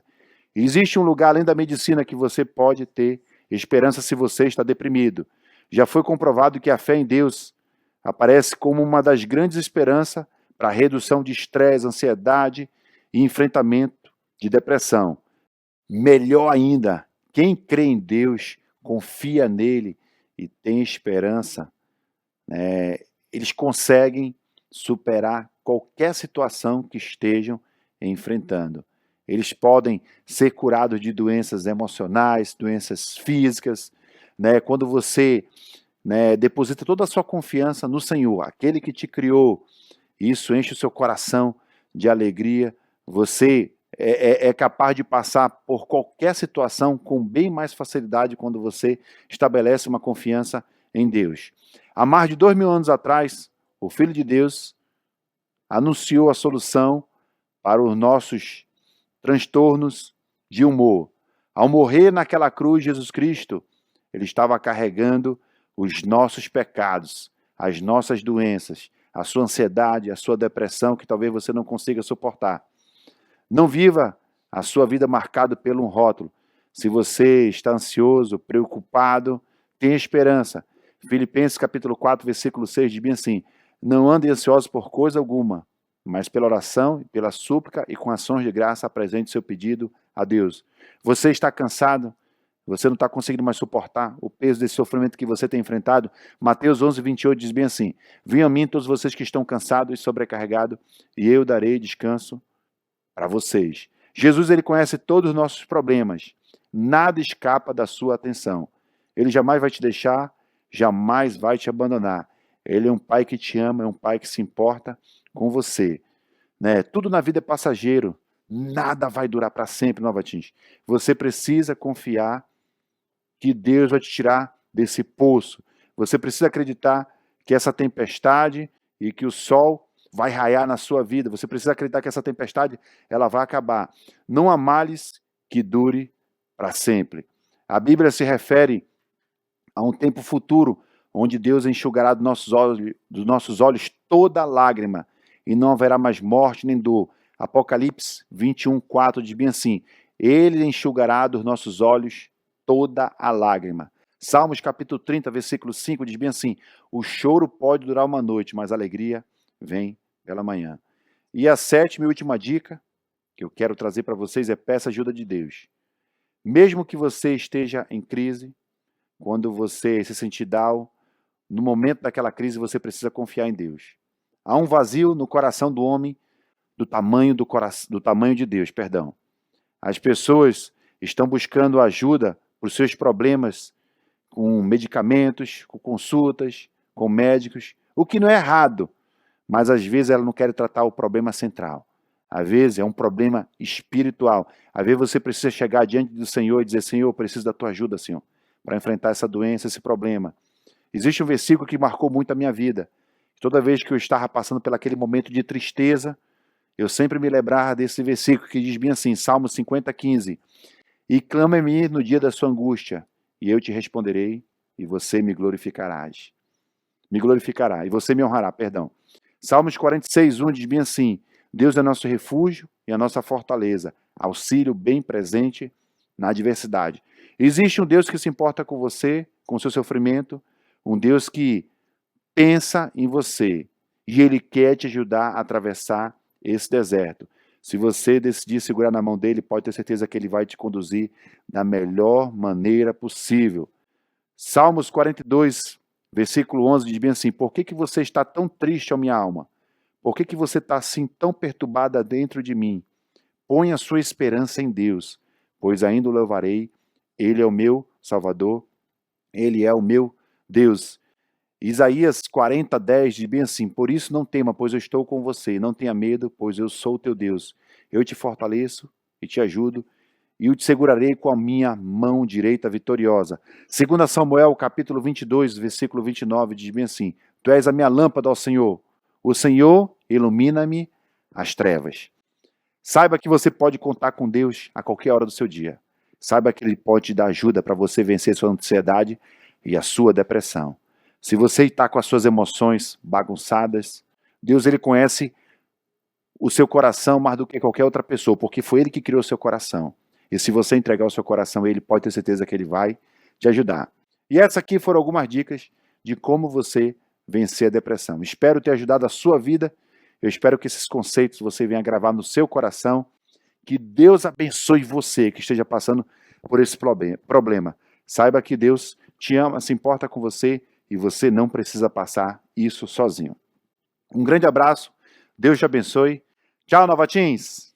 Speaker 1: Existe um lugar além da medicina que você pode ter esperança se você está deprimido. Já foi comprovado que a fé em Deus aparece como uma das grandes esperanças para a redução de estresse, ansiedade e enfrentamento de depressão. Melhor ainda, quem crê em Deus, confia nele e tem esperança, eles conseguem superar qualquer situação que estejam enfrentando. Eles podem ser curados de doenças emocionais, doenças físicas, quando você deposita toda a sua confiança no Senhor, aquele que te criou, isso enche o seu coração de alegria. Você é capaz de passar por qualquer situação com bem mais facilidade quando você estabelece uma confiança em Deus. Há mais de 2000 anos atrás, o Filho de Deus anunciou a solução para os nossos transtornos de humor. Ao morrer naquela cruz, Jesus Cristo, ele estava carregando os nossos pecados, as nossas doenças, a sua ansiedade, a sua depressão, que talvez você não consiga suportar. Não viva a sua vida marcada por um rótulo. Se você está ansioso, preocupado, tenha esperança. Filipenses capítulo 4, versículo 6 diz bem assim: não andem ansiosos por coisa alguma, mas pela oração, pela súplica e com ações de graça apresente seu pedido a Deus. Você está cansado? Você não está conseguindo mais suportar o peso desse sofrimento que você tem enfrentado? Mateus 11:28 diz bem assim: venham a mim todos vocês que estão cansados e sobrecarregados, e eu darei descanso para vocês. Jesus, ele conhece todos os nossos problemas. Nada escapa da sua atenção. Ele jamais vai te deixar, jamais vai te abandonar. Ele é um pai que te ama, é um pai que se importa com você. Tudo na vida é passageiro. Nada vai durar para sempre, Novatins. Você precisa confiar que Deus vai te tirar desse poço. Você precisa acreditar que essa tempestade e que o sol vai raiar na sua vida. Você precisa acreditar que essa tempestade ela vai acabar. Não há males que dure para sempre. A Bíblia se refere a um tempo futuro onde Deus enxugará dos nossos olhos toda lágrima e não haverá mais morte nem dor. Apocalipse 21:4 diz bem assim: Ele enxugará dos nossos olhos toda a lágrima. Salmos capítulo 30, versículo 5 diz bem assim: o choro pode durar uma noite, mas a alegria vem pela manhã. E a sétima e última dica que eu quero trazer para vocês é: peça ajuda de Deus. Mesmo que você esteja em crise, quando você se sentir down, no momento daquela crise você precisa confiar em Deus. Há um vazio no coração do homem do tamanho de Deus, perdão. As pessoas estão buscando ajuda para os seus problemas com medicamentos, com consultas, com médicos, o que não é errado, mas às vezes ela não quer tratar o problema central. Às vezes é um problema espiritual. Às vezes você precisa chegar diante do Senhor e dizer: Senhor, eu preciso da tua ajuda, Senhor, para enfrentar essa doença, esse problema. Existe um versículo que marcou muito a minha vida. Toda vez que eu estava passando por aquele momento de tristeza, eu sempre me lembrava desse versículo que diz bem assim, Salmo 50:15. E clama-me no dia da sua angústia, e eu te responderei, e você me glorificarás. Me glorificará, e você me honrará, perdão. Salmos 46:1 diz bem assim: Deus é nosso refúgio e a nossa fortaleza, auxílio bem presente na adversidade. Existe um Deus que se importa com você, com o seu sofrimento, um Deus que pensa em você e Ele quer te ajudar a atravessar esse deserto. Se você decidir segurar na mão dele, pode ter certeza que ele vai te conduzir da melhor maneira possível. Salmos 42, versículo 11 diz bem assim: por que você está tão triste, ó minha alma? Por que você está assim tão perturbada dentro de mim? Põe a sua esperança em Deus, pois ainda o louvarei. Ele é o meu Salvador, Ele é o meu Deus. Isaías 40:10 diz bem assim: por isso não tema, pois eu estou com você. Não tenha medo, pois eu sou o teu Deus. Eu te fortaleço e te ajudo, e eu te segurarei com a minha mão direita vitoriosa. 2 Samuel, capítulo 22, versículo 29, diz bem assim: tu és a minha lâmpada, ó Senhor. O Senhor ilumina-me as trevas. Saiba que você pode contar com Deus a qualquer hora do seu dia. Saiba que Ele pode te dar ajuda para você vencer sua ansiedade e a sua depressão. Se você está com as suas emoções bagunçadas, Deus ele conhece o seu coração mais do que qualquer outra pessoa, porque foi Ele que criou o seu coração. E se você entregar o seu coração a Ele, pode ter certeza que Ele vai te ajudar. E essas aqui foram algumas dicas de como você vencer a depressão. Espero ter ajudado a sua vida. Eu espero que esses conceitos você venha gravar no seu coração. Que Deus abençoe você que esteja passando por esse problema. Saiba que Deus te ama, se importa com você, e você não precisa passar isso sozinho. Um grande abraço, Deus te abençoe. Tchau, Novatins!